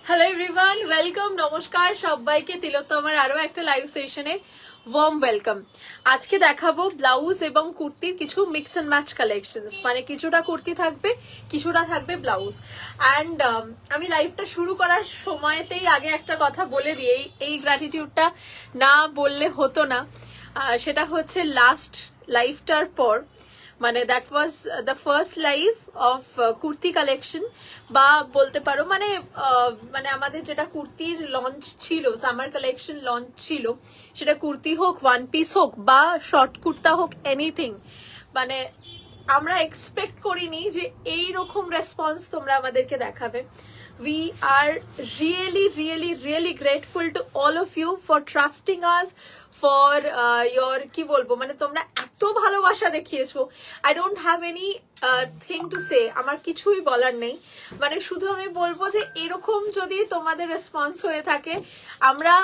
Hello everyone, welcome, নমস্কার সবাইকে তিলোত্তমার আরো একটা লাইভ সেশনে ওয়ার্ম ওয়েলকাম। আজকে দেখাবো ব্লাউজ এবং কুর্তির কিছু মিক্স এন্ড ম্যাচ কালেকশনস, মানে কিছুটা কুর্তি থাকবে, কিছুটা থাকবে ব্লাউজ। অ্যান্ড আমি লাইভটা শুরু করার সময়তেই আগে একটা কথা বলে দিই, এই গ্র্যাটিটিউডটা না বললে হতো না। সেটা হচ্ছে লাস্ট লাইভটার পর, মানে that was the first live of kurti collection, বা বলতে পারো মানে মানে আমাদের যেটা কুর্তির লঞ্চ ছিল, সামার কালেকশন লঞ্চ ছিল, সেটা কুর্তি হোক, ওয়ান পিস হোক বা শর্ট কুর্তা হোক, এনিথিং, মানে আমরা এক্সপেক্ট করিনি যে এই রকম রেসপন্স তোমরা আমাদেরকে দেখাবে। We are really grateful to all of you for trusting us, for your কি বলবো, মানে তোমরা এত ভালোবাসা দেখিয়েছো। I don't have any thing to say, আমার কিছুই বলার নেই, মানে শুধু আমি বলবো যে এরকম যদি তোমাদের রেসপন্স হয়ে থাকে, আমরা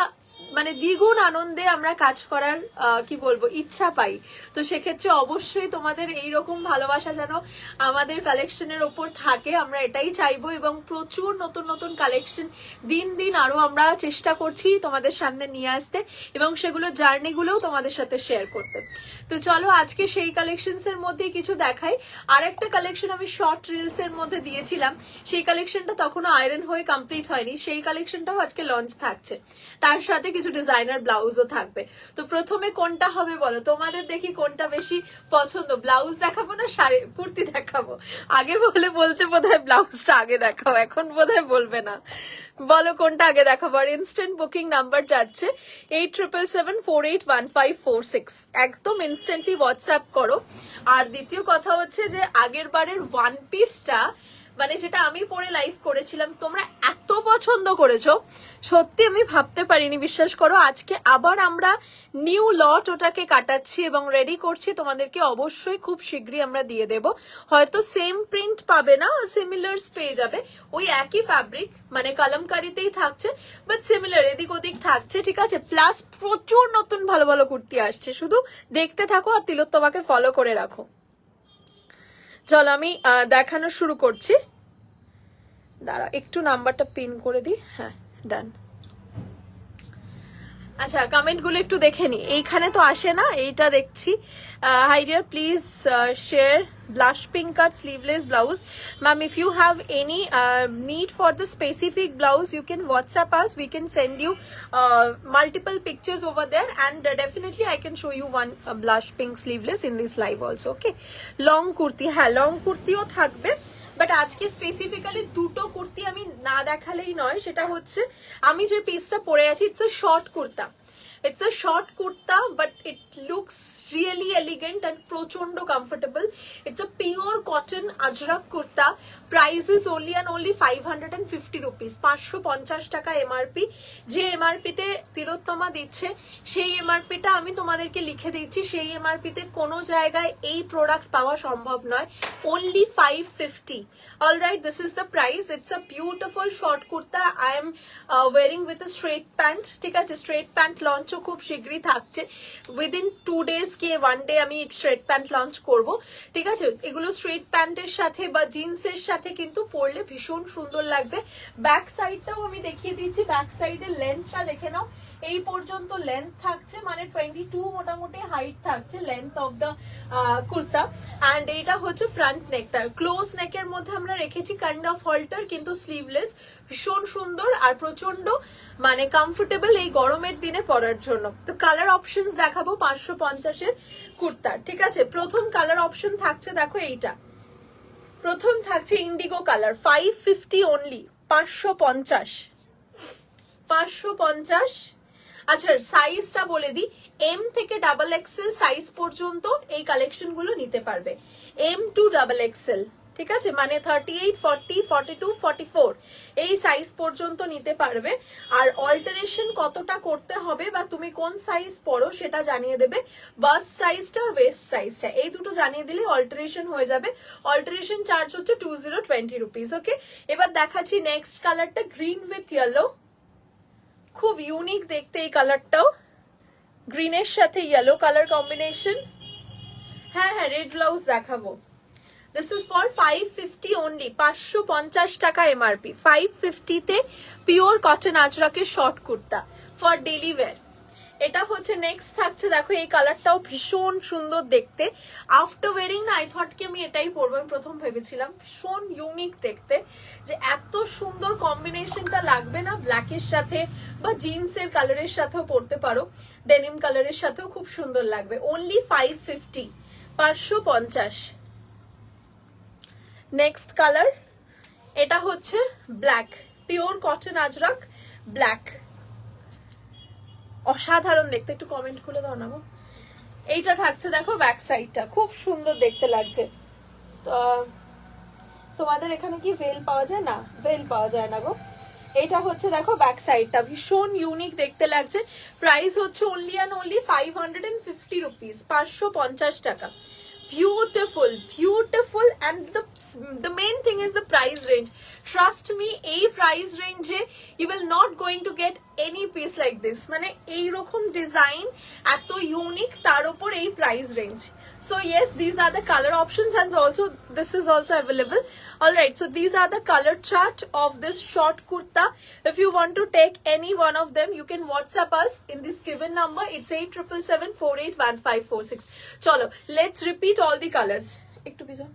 মানে দ্বিগুণ আনন্দে আমরা কাজ করার কি বলবো ইচ্ছা পাই। তো সেক্ষেত্রে অবশ্যই তোমাদের এইরকম ভালোবাসা যেন আমাদের কালেকশনের ওপর থাকে, আমরা এটাই চাইবো। এবং প্রচুর নতুন নতুন কালেকশন দিন দিন আরো আমরা চেষ্টা করছি তোমাদের সামনে নিয়ে আসতে, এবং সেগুলো জার্নিগুলোও তোমাদের সাথে শেয়ার করতে। তো চলো আজকে সেই কালেকশনস এর মধ্যে কিছু দেখাই। আর একটা কালেকশন আমি শর্ট রিলস এর মধ্যে দিয়েছিলাম, সেই কালেকশনটা তখনও আয়রন হয়ে কমপ্লিট হয়নি, সেই কালেকশনটাও আজকে লঞ্চ থাকছে, তার সাথে কিছু ডিজাইনার ব্লাউজও থাকবে। তো প্রথমে কোনটা হবে বলো, তোমাদের দেখি কোনটা বেশি পছন্দ, ব্লাউজ দেখাবো না শাড়ি কুর্তি দেখাবো? আগে বলতে বোধহয় ব্লাউজটা আগে দেখাও, এখন বোধহয় বলবে না। বলো কোনটা আগে দেখাবো। আর ইনস্ট্যান্ট বুকিং নাম্বার যাচ্ছে 8777481546, একদম ইনস্ট্যান্টলি হোয়াটসঅ্যাপ করো। আর দ্বিতীয় কথা হচ্ছে যে আগের বারের ওয়ান পিসটা, মানে যেটা আমি পরে লাইভ করেছিলাম, তোমরা এত পছন্দ করেছো, সত্যি আমি ভাবতে পারিনি, বিশ্বাস করো। আজকে আবার আমরা নিউ লট ওটাকে কাটাচ্ছি এবং রেডি করছি, তোমাদেরকে অবশ্যই খুব শীঘ্রই আমরা দিয়ে দেব। হয়তো সেম প্রিন্ট পাবে না, সিমিলার্স পেয়ে যাবে, ওই একই ফ্যাব্রিক, মানে কলমকারিতেই থাকছে, বাট সিমিলার এদিক ওদিক থাকছে, ঠিক আছে। প্লাস প্রচুর নতুন ভালো ভালো কুর্তি আসছে, শুধু দেখতে থাকো আর তিলোত্তমাকে ফলো করে রাখো। চলো আমি দেখানো শুরু করছি, দাঁড়া একটু নাম্বারটা পিন করে দিই। হ্যাঁ, ডান। আচ্ছা, কমেন্ট গুলো একটু দেখে নি, এইখানে তো আসে না, এইটা দেখছি। High deer, please share blush pink cut sleeveless blouse. Ma'am, if you have any need for the specific blouse, you can WhatsApp us, we can send you multiple pictures over there, and definitely I can show you one blush pink sleeveless in this live also. Okay, long kurti, হ্যাঁ long কুর্তিও থাকবে, but আজকে specifically দুটো কুর্তি আমি না দেখালেই নয়। সেটা হচ্ছে আমি যে পিসটা পরে আছি, it's a short kurta, it's a short kurta but it looks really elegant and prochondo comfortable. It's a pure cotton ajrak kurta. Price is only and only 550 rupees, 550 টাকা এমআরপি। যে এমআরপি তে তিলোত্তমা দিচ্ছে, সেই এমআরপি টা আমি তোমাদেরকে লিখে দিচ্ছি, সেই এমআরপি তে কোনো জায়গায় এই প্রোডাক্ট পাওয়া সম্ভব নয়, only 550. all right, this is the price. It's a beautiful short kurta. I am wearing with a straight pant, ঠিক আছে। স্ট্রেট প্যান্ট লঞ্চ খুব শীঘ্রই থাকছে, উইদিন 2 days কি 1 day আমি স্ট্রেট প্যান্ট লঞ্চ করব, ঠিক আছে। এগুলো স্ট্রেট প্যান্টের সাথে বা জিন্সের সাথে কিন্তু পরলে ভীষণ সুন্দর লাগবে। ব্যাক সাইডটাও আমি দেখিয়ে দিচ্ছি, ব্যাক সাইডের লেন্থটা দেখে নাও, এই পর্যন্ত লেন্থ থাকছে, মানে 22 মোটামুটি হাইট থাকছে length of the kurta. And এইটা হচ্ছে ফ্রন্ট নেকটা, ক্লোজ নেকের মধ্যে আমরা রেখেছি কাইন্ড অফ হল্টার, কিন্তু স্লিভলেস, ভীষণ সুন্দর আর প্রচন্ড মানে কমফোর্টেবল এই গরমের দিনে পরার জন্য। তো কালার অপশনস দেখাবো 550-এর কুর্তার, ঠিক আছে। প্রথম কালার অপশন থাকছে, দেখো এইটা প্রথম থাকছে ইন্ডিগো কালার, 550 অনলি, 550। আচ্ছা, সাইজটা বলে দিই, এম থেকে ডাবল এক্সেল সাইজ পর্যন্ত এই কালেকশন গুলো নিতে পারবে, এম টু ডাবল এক্সেল, ঠিক আছে, মানে 38, 40, 42, 44 এই সাইজ পর্যন্ত নিতে পারবে। আর অল্টারেশন কতটা করতে হবে বা তুমি কোন সাইজ পরো সেটা জানিয়ে দেবে, বাস্ট সাইজটা আর ওয়েস্ট সাইজটা, এই দুটো জানিয়ে দিলে অল্টারেশন হয়ে যাবে। অল্টারেশন চার্জ হচ্ছে 2020 রুপিস। ওকে, এবার দেখাচ্ছি নেক্সট কালারটা, গ্রিন উইথ ইয়েলো, খুব ইউনিক দেখতে এই কালারটাও, গ্রিনের সাথে ইয়েলো কালার কম্বিনেশন। হ্যাঁ হ্যাঁ রেড ব্লাউজ দেখাবো। দিস ইজ ফর 550 অনলি, 550 টাকা এমআরপি। 550 তে পিওর কটন আজরাকের short kurta for daily wear. এটা হচ্ছে নেক্সট থাকছে, দেখো এই কালারটাও ভীষণ সুন্দর দেখতে। আফটার ওয়ারিং না আই থট কি আমি এটাই পরবো, আমি প্রথম ভেবেছিলাম ভীষণ ইউনিক দেখতে, যে এত সুন্দর কম্বিনেশনটা লাগবে না ব্ল্যাকের সাথে বা জিন্সের কালারের সাথেও পরতে পারো, ডেনিম কালারের সাথেও খুব সুন্দর লাগবে। অনলি 550, 550। নেক্সট কালার, এটা হচ্ছে black, pure cotton Ajrak black, অসাধারণ দেখতে। একটু কমেন্ট খুলে দাও না গো। এইটা থাকছে দেখো ব্যাক সাইডটা খুব সুন্দর দেখতে লাগছে। তোমাদের এখানে কি ভেল পাওয়া যায়? না, ভেল পাওয়া যায় না গো। এইটা হচ্ছে দেখো ব্যাক সাইডটা ভীষণ ইউনিক দেখতে লাগছে। প্রাইস হচ্ছে অনলি অ্যান্ড অনলি 550 রুপিস, 550 টাকা। Beautiful, beautiful, and the main thing is the price range. Trust me, a price range you will not going to get any piece like this. মানে এই রকম design এত unique, তার উপর এই price range. So yes, these are the color options, and also this is also available. All right, so these are the color chart of this short kurta. If you want to take any one of them, you can WhatsApp us in this given number. It's 8777481546. Chalo, let's repeat all the colors. একটু পিছন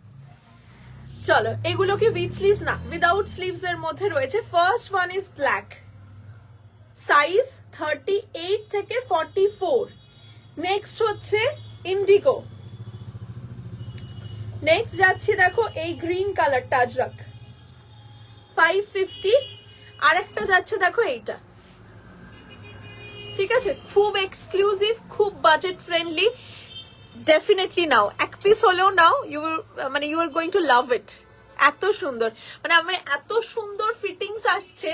চলো। এগুলো কি with sleeves? না, without sleeves এর মধ্যে রয়েছে। First one is black, size 38 থেকে 44। নেক্সট হচ্ছে ইন্ডিগো। নেক্সট যাচ্ছি দেখো এই গ্রিন কালারটা আজরাক, 550। আরেকটা যাচ্ছে দেখো এইটা, ঠিক আছে, খুব এক্সক্লুসিভ, খুব বাজেট ফ্রেন্ডলি। ডেফিনেটলি নাও, এক পিস হলেও নাও, মানে ইউ আর গোয়িং টু লাভ ইট। এত সুন্দর, মানে আমার এত সুন্দর ফিটিংস আসছে,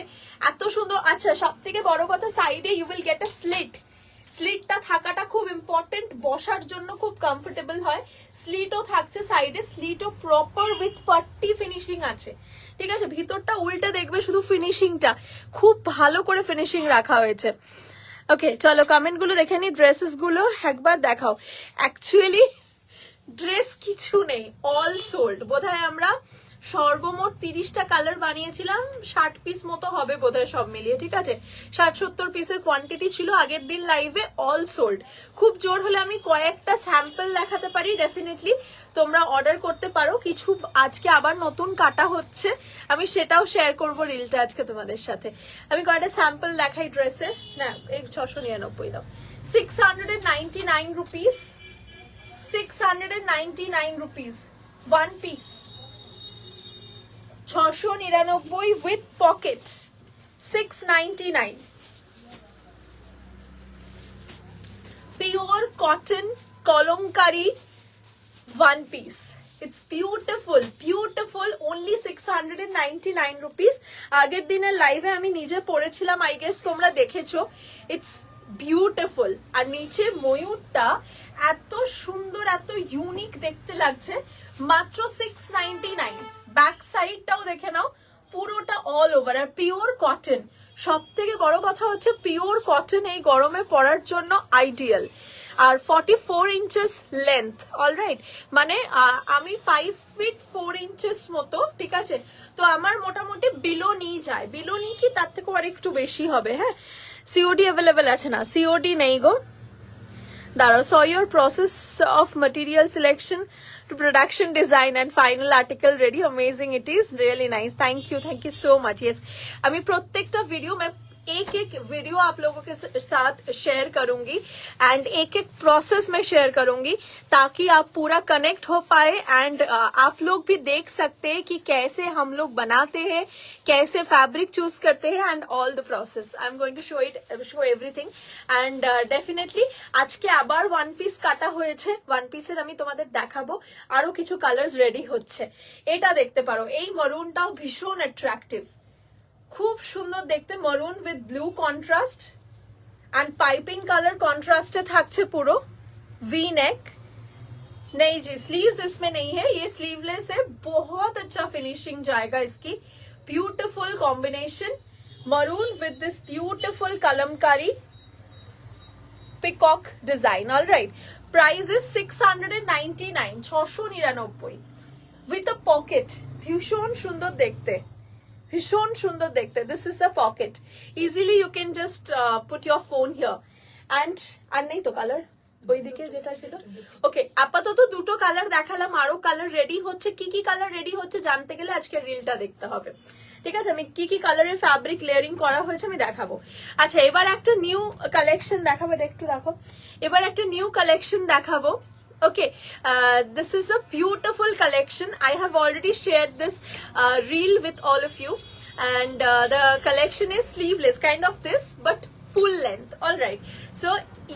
এত সুন্দর। আচ্ছা, সব থেকে বড় কথা, সাইডে you will get a slit. স্লিটটা থাকাটা খুব ইম্পর্টেন্ট, বসার জন্য খুব কমফোর্টেবল হয়। স্লিটও থাকছে সাইডে, স্লিটও প্রপার উইথ পাট্টি ফিনিশিং আছে, ঠিক আছে। ভিতরটা উল্টে দেখবে, শুধু ফিনিশিংটা খুব ভালো করে ফিনিশিং রাখা হয়েছে। ওকে চলো কমেন্ট গুলো দেখে নি, ড্রেসেস গুলো একবার দেখাও। অ্যাকচুয়ালি ড্রেস কিছু নেই, অল সোল্ড। বোধহয় আমরা সর্বমোট 30টা কালার বানিয়েছিলাম, 60 পিস মতো হবে বোধহয় সব মিলিয়ে, ঠিক আছে। 60-70 পিসের কোয়ান্টিটি ছিল আগের দিন লাইভে, অল সোল্ড। খুব জোর হলে আমি কয়েকটা স্যাম্পল দেখাতে পারি, ডেফিনেটলি তোমরা অর্ডার করতে পারো। কিছু আজকে আবার নতুন কাটা হচ্ছে, আমি সেটাও শেয়ার করবো রিলটা আজকে তোমাদের সাথে। আমি কয়েকটা স্যাম্পল দেখাই ড্রেসের। না, এই 699 দাও, 699 rupees, 699 rupees one piece. 699 with pocket, 699। Pure cotton kalamkari one piece, it's beautiful, beautiful, only 699 rupees. আগের দিনের লাইভে আমি নিজে পড়েছিলাম, আই গেস তোমরা দেখেছো। It's beautiful. আর নিচে ময়ূরটা এত সুন্দর, এত ইউনিক দেখতে লাগছে, মাত্র 699। ব্যাক সাইডটাও দেখে নাও, পুরোটা অল ওভার, আর পিওর কটন। সব থেকে বড় কথা হচ্ছে পিওর কটন এই গরমে পরার জন্য আইডিয়াল। আর 44 ইঞ্চেস লেন্থ, অলরাইট, মানে আমি 5 ফিট 4 ইঞ্চেস মতো, ঠিক আছে। তো আমার মোটামুটি বিলো নিয়ে যায়, বিলো নিয়ে কি তার থেকে আর একটু বেশি হবে। হ্যাঁ, সিওডি অ্যাভেলেবেল আছে না? সিওডি নেই গো, দাঁড়াও। So your process of material selection to production design and final article ready, amazing, it is really nice, thank you so much। yes, আমি প্রত্যেকটা ভিডিও मैं एक एक वीडियो आप लोगों के साथ शेयर करूंगी एंड एक एक प्रोसेस में शेयर करूंगी, ताकि आप पूरा कनेक्ट हो पाए एंड आप लोग भी देख सकते हैं कि कैसे हम लोग बनाते हैं, कैसे फैब्रिक चूज करते हैं and all the process. I am going to show everything and definitely आज के আবার ওয়ান পিস কাটা হয়েছে, ওয়ান পিসের আমি তোমাদের দেখাবো। আরো কিছু কালার্স রেডি হচ্ছে, এটা দেখতে পারো। এই মারুনটাও ভীষণ অ্যাট্রাকটিভ, খুব সুন্দর দেখতে, মারুন with blue contrast and piping colour contrast থাকছে পুরো। वी नेक नहीं जी, स्लीव्स इसमें नहीं है, ये स्लीवलेस है। बहुत अच्छा फिनिशिंग जाएगा इसकी। Beautiful combination, maroon with this beautiful kalamkari peacock design. All right, price is 699, 699 with a pocket. ভীষণ সুন্দর দেখতে, ভীষণ সুন্দর দেখতে। This is the pocket, easily you can just put your phone here. And আর নেই তো কালার ওইদিকে যেটা ছিল। ওকে, আপাতত দুটো কালার দেখালাম, আরো কালার রেডি হচ্ছে। কি কি কালার রেডি হচ্ছে জানতে গেলে আজকে রিলটা দেখতে হবে, ঠিক আছে? আমি কি কি কালারের ফ্যাব্রিক লেয়ারিং করা হয়েছে আমি দেখাবো। আচ্ছা, এবার একটা নিউ কালেকশন দেখাবো, একটু রাখো। এবার একটা নিউ কালেকশন দেখাবো। Okay, this is a beautiful collection. I have already shared this reel with all of you, and the collection is sleeveless, kind of this, but full length. All right. So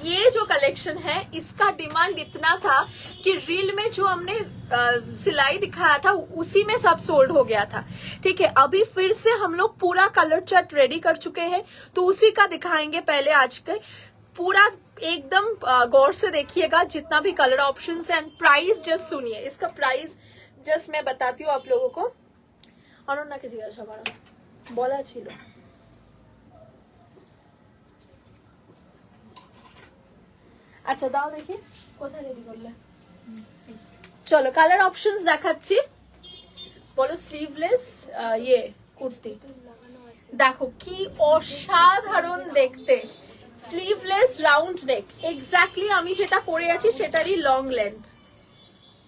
ये जो collection है इसका demand इतना था कि reel में जो हमने सिलाई दिखाया था उसी में सब सोल्ड हो गया था, ठीक है? अभी फिर से हम लोग पूरा कलर चार्ट रेडी कर चुके हैं, तो उसी का दिखाएंगे। पहले आज के पूरा एकदम गौर से देखिएगा जितना भी कलर ऑप्शंस है, एंड प्राइस जस्ट सुनिए। इसका प्राइस जस्ट मैं बताती हूँ आप लोगों को। অনন্যা কে জিজ্ঞাসা করো, বলা ছিল। আচ্ছা দাও দেখি কোথায় রেডি করলে। চলো কালার অপশনস দেখাচ্ছি। বলো স্লিভলেস ইয়ে কুর্তি, দেখো কি অসাধারণ দেখতে। স্লিভলেস রাউন্ড নেক, এক্স্যাক্টলি আমি যেটা পরে আছি সেটারই long length.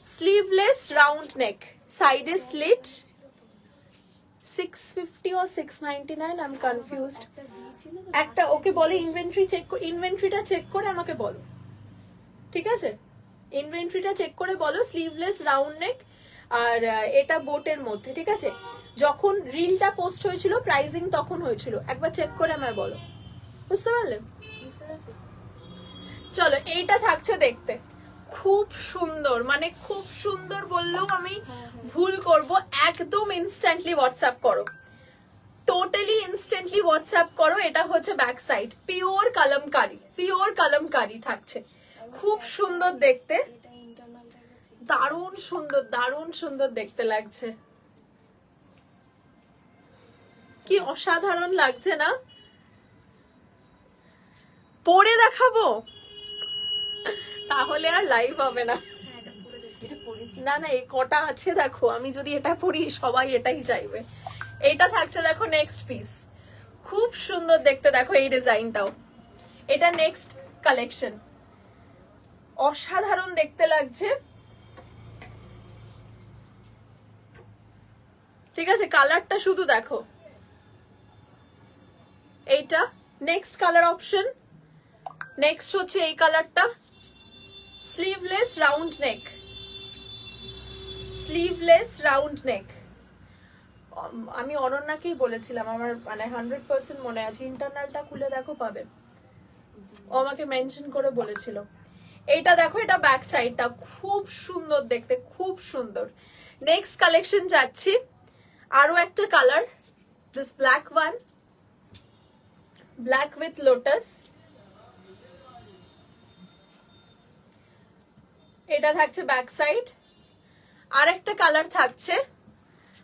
Sleeveless round neck, সাইডে slit. 650 or 699, I am confused. একটা ওকে বলো ইনভেন্টরি চেক, ইনভেন্টরিটা চেক করে আমাকে বলো, ঠিক আছে? ইনভেন্টরিটা চেক করে বলো। স্লিভলেস রাউন্ড নেক, আর এটা বোটের মধ্যে, ঠিক আছে? যখন রিলটা পোস্ট হয়েছিল প্রাইজিং তখন হয়েছিল, একবার চেক করে আমায় বলো, বুঝতে পারলে? চলো এইটা থাকছে দেখতে খুব সুন্দর, মানে খুব সুন্দর বললেও আমি ভুল করব। একদম ইনস্ট্যান্টলি হোয়াটসঅ্যাপ করো, টোটালি ইনস্ট্যান্টলি হোয়াটসঅ্যাপ করো। এটা হচ্ছে back side, pure kalamkari, pure kalamkari থাকছে, খুব সুন্দর দেখতে, দারুণ সুন্দর, দারুণ সুন্দর দেখতে লাগছে। কি অসাধারণ লাগছে না? পরে দেখাবো তাহলে আর লাইভ হবে না। না না, এই কটা আছে দেখো, আমি যদি এটা পরি সবাই এটাই চাইবে। এটা থাকছে দেখো নেক্সট পিস, খুব সুন্দর দেখতে। দেখো এই ডিজাইনটাও, এটা নেক্সট কালেকশন, অসাধারণ দেখতে লাগছে, ঠিক আছে? কালারটা শুধু দেখো, এইটা নেক্সট কালার অপশন। নেক্সট হচ্ছে এই কালারটা, স্লিভলেস রাউন্ড নেক, স্লিভলেস রাউন্ড নেক। আমি অনন্যাকেই বলেছিলাম, আমার মানে 100% মনে আছে, ইন্টারনালটা খুলে দেখো পাবে, ও আমাকে মেনশন করে বলেছিল। এইটা দেখো, এটা ব্যাক সাইডটা, খুব সুন্দর দেখতে, খুব সুন্দর। নেক্সট কালেকশন যাচ্ছি, আরো একটা colour, this black one, black with lotus. এটা থাকছে ব্যাক সাইড। আর একটা কালার থাকছে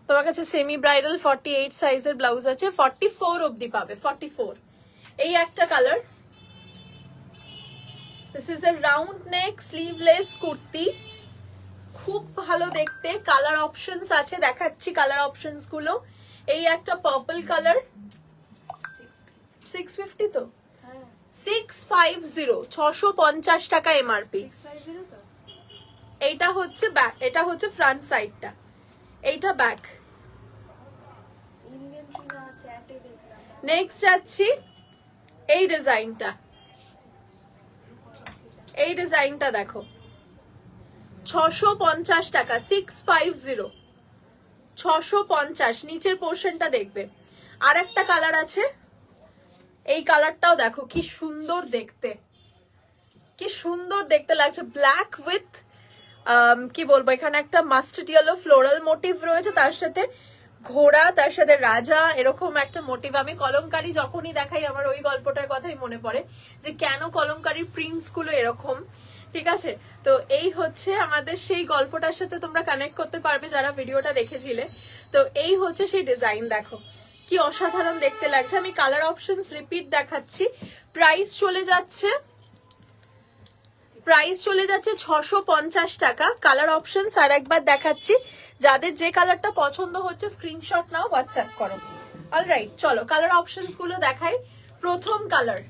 তোমার কাছে, সেমি ব্রাইডাল 48 সাইজের ব্লাউজ আছে, 44 অবধি পাবে, 44। এই একটা colour, this is a round neck sleeveless kurti, খুব ভালো দেখতে। কালার অপশনস আছে, দেখাচ্ছি কালার অপশনস গুলো। এই একটা পার্পল কালার, 650 তো, 650, 650 টাকা এমআরপি। এইটা হচ্ছে ব্যাক, এটা হচ্ছে ফ্রন্ট সাইডটা, এইটা ব্যাক। নেক্সট যাচ্ছি এই ডিজাইনটা, এই ডিজাইনটা দেখো, 650 টাকা, 650, 650। নিচের পোর্শনটা দেখবে। আর একটা কালার আছে, এই কালারটাও দেখো কি সুন্দর দেখতে, কি সুন্দর দেখতে লাগছে। ব্ল্যাক উইথ কি বলবো, এখানে একটা মাস্টার্ড ইয়েলো ফ্লোরাল মোটিভ রয়েছে, তার সাথে ঘোড়া, তার সাথে রাজা, এরকম একটা মোটিভ। আমি কলমকারি যখনই দেখাই আমার ওই গল্পটার কথাই মনে পড়ে, যে কেন কলমকারির প্রিন্টস গুলো এরকম, ঠিক আছে? তো এই হচ্ছে আমাদের সেই গল্পটার সাথে তোমরা কানেক্ট করতে পারবে যারা ভিডিওটা দেখেছিলে। তো এই হচ্ছে সেই ডিজাইন, দেখো কি অসাধারণ দেখতে লাগছে। আমি কালার অপশনস রিপিট দেখাচ্ছি। প্রাইস চলে যাচ্ছে প্রাইস চলে যাচ্ছে 650 টাকা। কালার অপশনস আর একবার দেখাচ্ছি, যাদের যে কালারটা পছন্দ হচ্ছে স্ক্রিনশট নাও, হোয়াটসঅ্যাপ করো। অলরাইট, চলো কালার অপশনস গুলো দেখাই। প্রথম colour,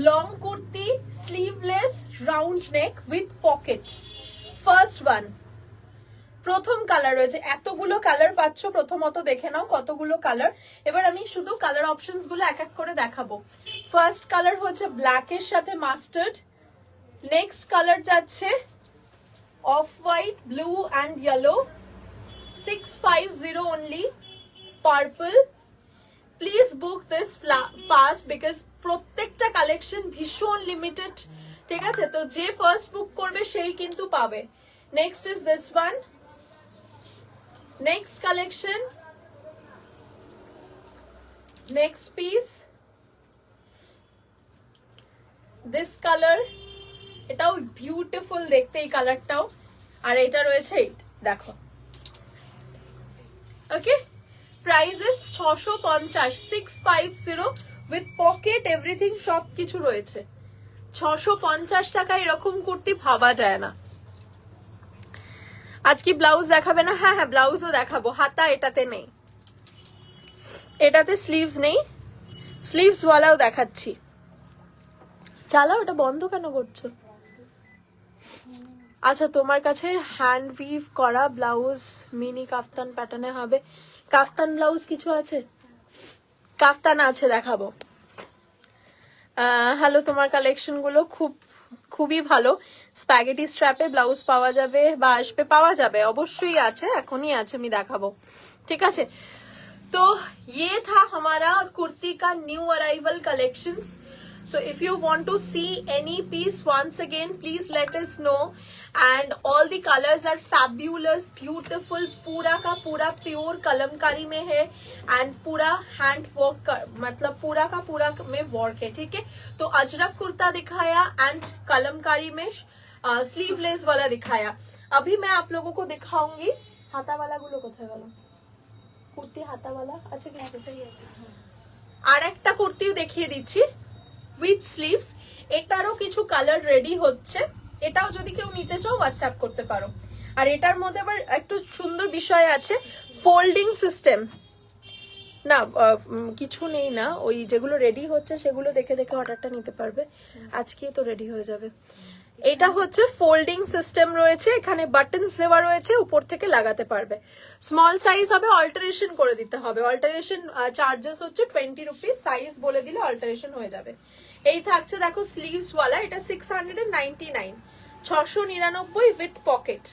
long kurti, sleeveless, round neck with pocket. First one, প্রথম কালার রয়েছে। এতগুলো কালার পাচ্ছ, প্রথমত দেখে নাও কতগুলো কালার। এবার আমি শুধু কালার অপশনস গুলো এক এক করে দেখাবো। ফার্স্ট কালার হচ্ছে ব্ল্যাক এর সাথে মাস্টার্ড। নেক্সট কালার যাচ্ছে off white, blue and yellow. 650 only. Purple. Please book this fast because প্রত্যেকটা কালেকশন ভীষণ লিমিটেড, ঠিক আছে? তো যে ফার্স্ট বুক করবে সেই কিন্তু পাবে। Next is this one. Next collection, next piece, this colour. এটাও বিউটিফুল দেখতে এই কালারটাও। আর এটা রয়েছে দেখো। ওকে, প্রাইসেস 650, 650 উইথ পকেট এভরিথিং, সব কিছু রয়েছে। 650 টাকা এরকম কুর্তি ভাবা যায় না। আজকে ব্লাউজ দেখাবে না? হ্যাঁ হ্যাঁ, ব্লাউজও দেখাবো। হাতা এটাতে নেই, এটাতে স্লিভস নেই, স্লিভস ওয়ালাও দেখাচ্ছি। চালাও, এটা বন্ধ কেন করছো? আচ্ছা, তোমার কাছে হ্যান্ড উইভ করা ব্লাউজ মিনি কাফতান প্যাটার্নে হবে। কাফতান ব্লাউজ কিছু আছে? কাফতান আছে, দেখাবো। হ্যালো, তোমার কালেকশন গুলো খুবই ভালো। স্প্যাগেটি স্ট্র্যাপে ব্লাউজ পাওয়া যাবে বা আসবে? পাওয়া যাবে, অবশ্যই আছে, এখনই আছে, আমি দেখাবো। ঠিক আছে, तो ये था हमारा कुर्ती का new arrival collections. So if you want to see any piece once again, please let us know. And all the colors are fabulous, beautiful. पूरा का पूरा प्योर कलमकारी में है and पूरा हैंड वर्क, मतलब पूरा का पूरा में वर्क है, ठीक है? तो अजरक कुर्ता दिखाया एंड कलमकारी में स्लीवलेस वाला दिखाया। अभी मैं आप लोगों को दिखाऊंगी हाथा वाला गुलो कोথায় গেল? কুর্তি হাতাওয়ালা আছে কি? এটাই আছে। আর একটা কুর্তিও দেখিয়ে দিচ্ছি উইথ স্লিভস। এটারও কিছু কালার রেডি হচ্ছে, এটাও যদি কেউ নিতে চাও হোয়াটসঅ্যাপ করতে পারো। আর এটার মধ্যে আবার একটু সুন্দর বিষয় আছে, ফোল্ডিং সিস্টেম। না কিছু নেই না, ওই যেগুলো রেডি হচ্ছে সেগুলো দেখে দেখে অর্ডারটা নিতে পারবে, আজকে তো রেডি হয়ে যাবে। এটা হচ্ছে ফোল্ডিং সিস্টেম রয়েছে, এখানে বাটনস দেওয়া রয়েছে, উপর থেকে লাগাতে পারবে। স্মল সাইজ হবে, অল্টারেশন করে দিতে হবে। অল্টারেশন চার্জেস হচ্ছে 20 রুপিস, সাইজ বলে দিলে অল্টারেশন হয়ে যাবে। এই থাকছে দেখো স্লিভস ওয়ালা, এটা 699, 699 উইথ পকেট,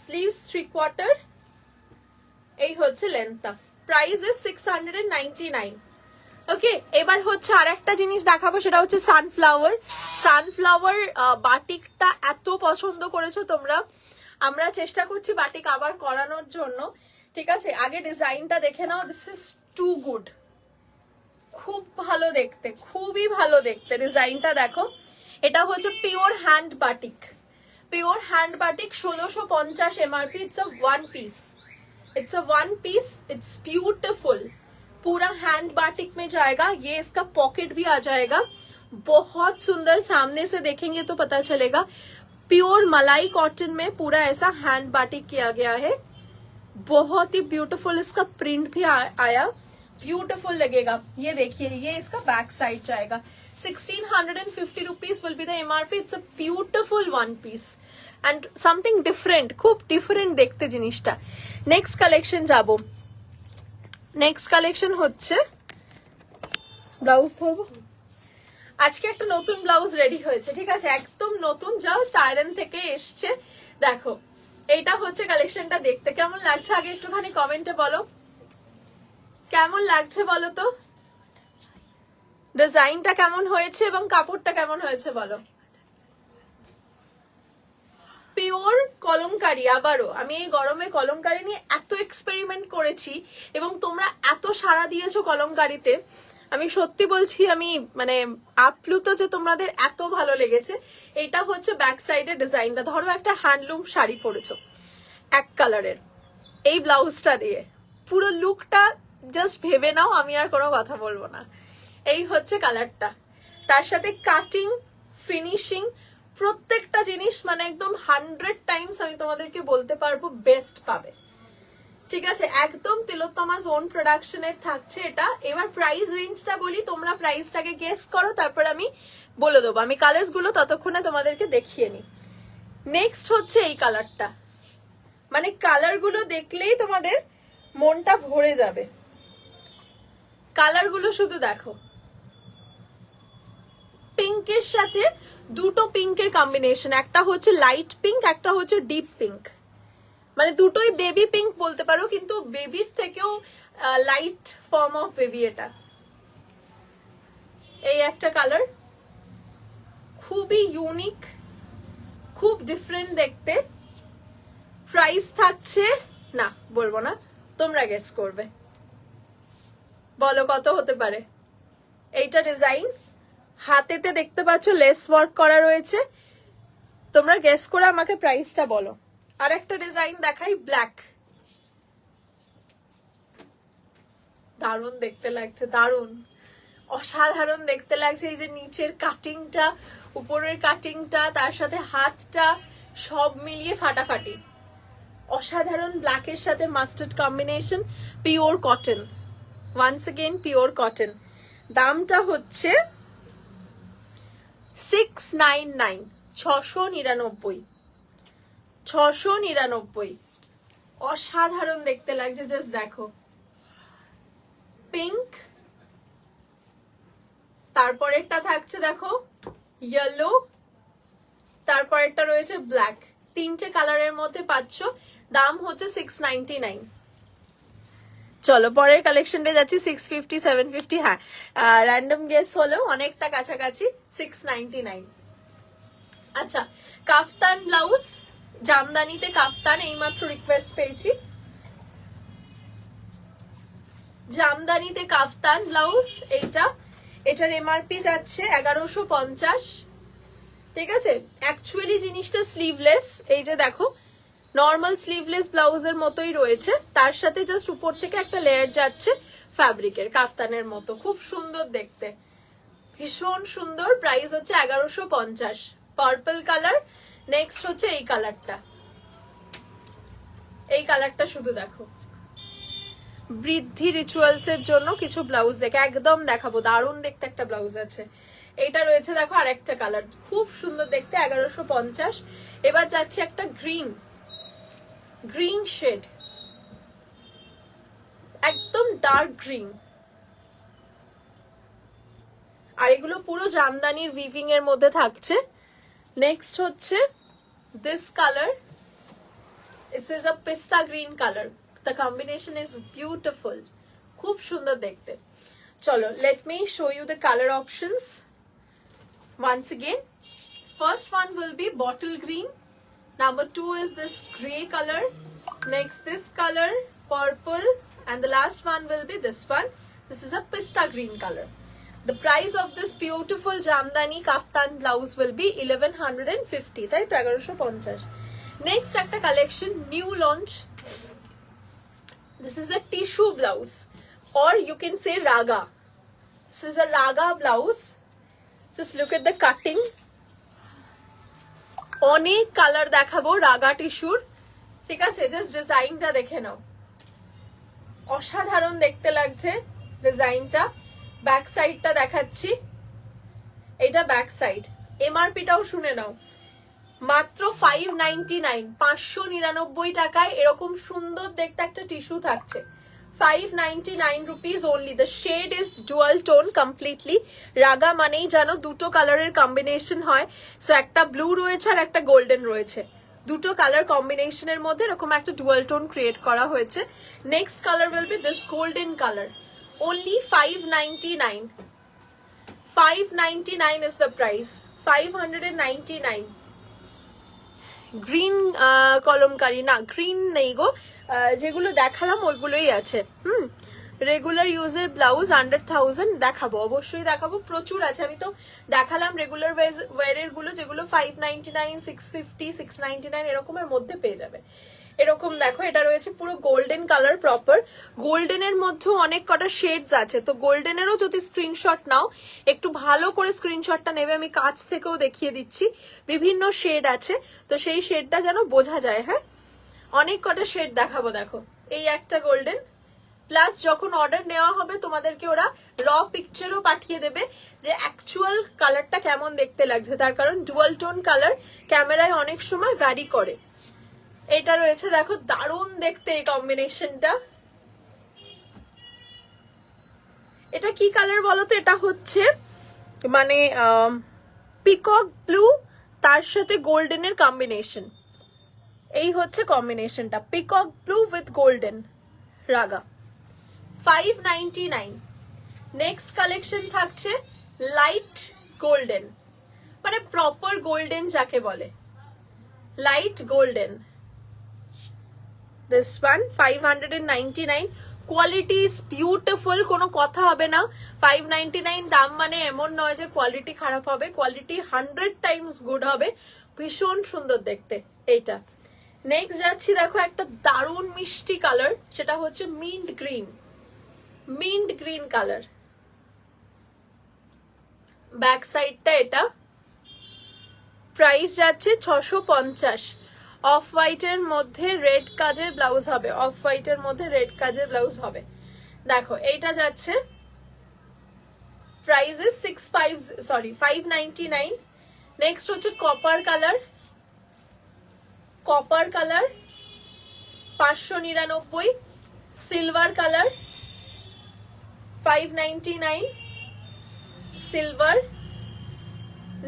স্লিভস 3/4। এই হচ্ছে লেন্থটা। Price is 699। ওকে, এবার হচ্ছে আর একটা জিনিস দেখাবো, সেটা হচ্ছে সানফ্লাওয়ার। সানফ্লাওয়ার বাটিকটা এত পছন্দ করেছো তোমরা, আমরা চেষ্টা করছি বাটিক আবার করানোর জন্য, ঠিক আছে? আগে ডিজাইনটা দেখে নাও, দিস ইজ টু গুড, খুব ভালো দেখতে, খুবই ভালো দেখতে। ডিজাইনটা দেখো, এটা হচ্ছে pure hand batik, pure hand batik, 1650 MRP. It's a one piece, it's a one piece, it's beautiful. पूरा हैंड बाटिक में जाएगा, ये इसका पॉकेट भी आ जाएगा, बहुत सुंदर। सामने से देखेंगे तो पता चलेगा, प्योर मलाई कॉटन में पूरा ऐसा हैंड बाटिक किया गया है, बहुत ही ब्यूटीफुल। इसका प्रिंट भी आया, ब्यूटीफुल लगेगा। ये देखिए, ये इसका बैक साइड जाएगा। 1650 rupees will be the MRP. It's a beautiful one piece and something different, खूब डिफरेंट देखते जिनिसटा। नेक्स्ट कलेक्शन जाबो। নেক্সট কালেকশন হচ্ছে, ব্লাউজ ধরবো। আজকে একটা নতুন ব্লাউজ রেডি হয়েছে, ঠিক আছে? একদম নতুন, জাস্ট আয়রন থেকে এসছে। দেখো, এইটা হচ্ছে কালেকশনটা। দেখতে কেমন লাগছে আগে একটুখানি কমেন্টে বলো, কেমন লাগছে বলো তো, ডিজাইনটা কেমন হয়েছে এবং কাপড়টা কেমন হয়েছে বলো। পিওর কলমকারি। আবারও আমি এই গরমে কলমকারি নিয়ে এত এক্সপেরিমেন্ট করেছি এবং তোমরা এত সাড়া দিয়েছো কলমকারিতে, আমি সত্যি বলছি, আমি মানে আপ্লুত যে তোমাদের এত ভালো লেগেছে। এটা হচ্ছে ব্যাক সাইডের ডিজাইনটা। ধরো একটা হ্যান্ডলুম শাড়ি পরেছো এক কালারের, এই ব্লাউজটা দিয়ে পুরো লুকটা জাস্ট ভেবে নাও, আমি আর কোনো কথা বলবো না। এই হচ্ছে কালারটা, তার সাথে কাটিং, ফিনিশিং, প্রত্যেকটা জিনিস মানে একদম 100 টাইমস আমি তোমাদেরকে বলতে পারবো বেস্ট পাবে, ঠিক আছে? একদম তিলোত্তমাস ওন প্রোডাকশনের থাকছে এটা। এবার প্রাইস রেঞ্জটা বলি, তোমরা প্রাইসটাকে গেস করো, তারপর আমি বলে দেবো। আমি কালার্স গুলো ততক্ষণে তোমাদেরকে দেখিয়ে নি। নেক্সট হচ্ছে এই কালারটা, মানে কালার গুলো দেখলেই তোমাদের মনটা ভরে যাবে। কালার গুলো শুধু দেখো, পিঙ্কের সাথে দুটো পিঙ্কের কম্বিনেশন, একটা হচ্ছে লাইট পিঙ্ক, একটা হচ্ছে ডিপ পিঙ্ক, মানে দুটোই বেবি পিঙ্ক বলতে পারো, কিন্তু বেবির থেকেও লাইট ফর্ম অফ বেবি এটা। এই একটা কালার, খুবই ইউনিক, খুব ডিফারেন্ট দেখতে। প্রাইস থাকছে না, বলবো না, তোমরা গেস করবে, বলো কত হতে পারে। এইটা ডিজাইন, হাতেতে দেখতে পাচ্ছ লেস ওয়ার্ক করা রয়েছে, তোমরা গেস করে আমাকে প্রাইসটা বলো। আর একটা ডিজাইন দেখাই, ব্ল্যাক, দারুণ দেখতে লাগছে, দারুণ অসাধারণ দেখতে লাগছে। এই যে নিচের কাটিংটা, উপরের কাটিংটা, তার সাথে হাতটা, সব মিলিয়ে ফাটাফাটি, অসাধারণ। ব্ল্যাকের সাথে mustard combination, pure cotton, once again pure cotton. দামটা হচ্ছে 699, 699, 699। অসাধারণ দেখতে লাগছে, জাস্ট দেখো। পিঙ্ক, তারপরেরটা থাকছে দেখো ইয়েলো, তারপরেরটা রয়েছে ব্ল্যাক, তিনটে কালারের মধ্যে পাচ্ছ। দাম হচ্ছে 699। চলো পরের কালেকশনটা যাচ্ছি, 650, 750, হ্যাঁ র্যান্ডম গেস হলেও অনেকটা কাছাকাছি, 699। আচ্ছা, কাফতান ব্লাউজ, জামদানিতে কাফতান, এইমাত্র রিকোয়েস্ট পেয়েছি। জামদানিতে কাফতান ব্লাউজ, এইটা, এটার এমআরপি যাচ্ছে 1150, ঠিক আছে? অ্যাকচুয়ালি জিনিসটা স্লিভলেস, এই যে দেখো নর্মাল স্লিভলেস ব্লাউজের মতোই রয়েছে, তার সাথে জাস্ট উপর থেকে একটা লেয়ার যাচ্ছে ফ্যাব্রিকের, কাফতানের মতো, খুব সুন্দর দেখতে, ভীষণ সুন্দর। প্রাইস হচ্ছে 1150, পার্পল কালার। নেক্সট হচ্ছে এই কালারটা, এই কালারটা শুধু দেখো। বৃদ্ধি রিচুয়ালস এর জন্য কিছু ব্লাউজ দেখে একদম দেখাবো, দারুণ দেখতে একটা ব্লাউজ আছে। এইটা রয়েছে দেখো আরেকটা কালার, খুব সুন্দর দেখতে, 1150। এবার যাচ্ছে একটা গ্রিন, গ্রিন শেড, একদম ডার্ক গ্রিন, আর এগুলো পুরো জামদানির উইভিং এর মধ্যে থাকছে। নেক্সট হচ্ছে this colour, it's is a pista green colour, the combination is beautiful, খুব সুন্দর দেখতে। চলো let me show you the colour options once again. First one will be bottle green, number 2 is this gray color, next this color purple, and the last one will be this one. This is a pista green color. The price of this beautiful jamdani kaftan blouse will be 1150, তাই তো 1150। next একটা collection, new launch, this is a tissue blouse, or you can say raga. This is a raga blouse, just look at the cutting, অনেক colour দেখাবো রাগা টিস্যুর, ঠিক আছে? Just ডিজাইনটা দেখে নাও, অসাধারণ দেখতে লাগছে ডিজাইনটা। ব্যাক সাইডটা দেখাচ্ছি, এটা ব্যাক সাইড। এমআরপিটাও শুনে নাও, মাত্র 599, 599 টাকায় এরকম সুন্দর দেখতে একটা টিস্যু থাকছে। 599 rupees only. The shade is dual tone completely. রাগা মানেই জানো দুটো কালারের কম্বিনেশন হয়, সো একটা ব্লু রয়েছে আর একটা গোল্ডেন রয়েছে, দুটো কালার কম্বিনেশনের মধ্যে এরকম একটা ডুয়াল টোন ক্রিয়েট করা হয়েছে। Next colour will be this golden colour, only 599, 599 is the price, 599। Green kalamkari না, গ্রিন নেই গো, যেগুলো দেখালাম ওইগুলোই আছে। রেগুলার ইউজের ব্লাউজ 100,000 দেখাবো, অবশ্যই দেখাবো, প্রচুর আছে। আমি তো দেখালাম রেগুলার ওয়ারের গুলো, যেগুলো 599, 650, 699 এরকমের মধ্যে পেয়ে যাবে। এরকম দেখো, এটা রয়েছে পুরো গোল্ডেন কালার, প্রপার গোল্ডেনের মধ্যেও অনেক কটা শেডস আছে, তো গোল্ডেনেরও যদি স্ক্রিনশট নাও একটু ভালো করে স্ক্রিনশটটা নেবে, আমি কাছ থেকেও দেখিয়ে দিচ্ছি, বিভিন্ন শেড আছে, তো সেই শেডটা যেন বোঝা যায়। হ্যাঁ, অনেক কটা শেড দেখাবো, দেখো এই একটা গোল্ডেন, প্লাস যখন অর্ডার নেওয়া হবে তোমাদেরকে ওরা র পিকচারও পাঠিয়ে দেবে যে অ্যাকচুয়াল কালারটা কেমন দেখতে লাগছে, তার কারণ ডুয়াল টোন কালার ক্যামেরায় অনেক সময় ভ্যারি করে। এটা রয়েছে দেখো, দারুণ দেখতে এই কম্বিনেশনটা। এটা কি কালার বলো তো? এটা হচ্ছে মানে পিকক ব্লু তার সাথে গোল্ডেনের কম্বিনেশন, এই হচ্ছে কম্বিনেশনটা, পিকক ব্লু উইথ গোল্ডেন রাগা। 599। নেক্সট কালেকশন থাকছে লাইট গোল্ডেন, মানে প্রপার গোল্ডেন যাকে বলে, light golden. This one 599, quality is beautiful, কোনো কথা হবে না। 599 দাম মানে এমন নয় যে কোয়ালিটি খারাপ হবে, কোয়ালিটি 100 টাইমস গুড হবে, ভীষণ সুন্দর দেখতে এইটা। নেক্সট যাচ্ছি, দেখো একটা দারুণ মিষ্টি কালার, সেটা হচ্ছে mint green, mint green colour, back সাইডটা এটা। প্রাইস যাচ্ছে 650। অফ হোয়াইটের মধ্যে রেড কাজের ব্লাউজ হবে, অফ হোয়াইটের মধ্যে রেড কাজের ব্লাউজ হবে। দেখো এইটা যাচ্ছে, প্রাইস ইজ 599। নেক্সট হচ্ছে copper colour, copper colour 599, silver colour 599, silver.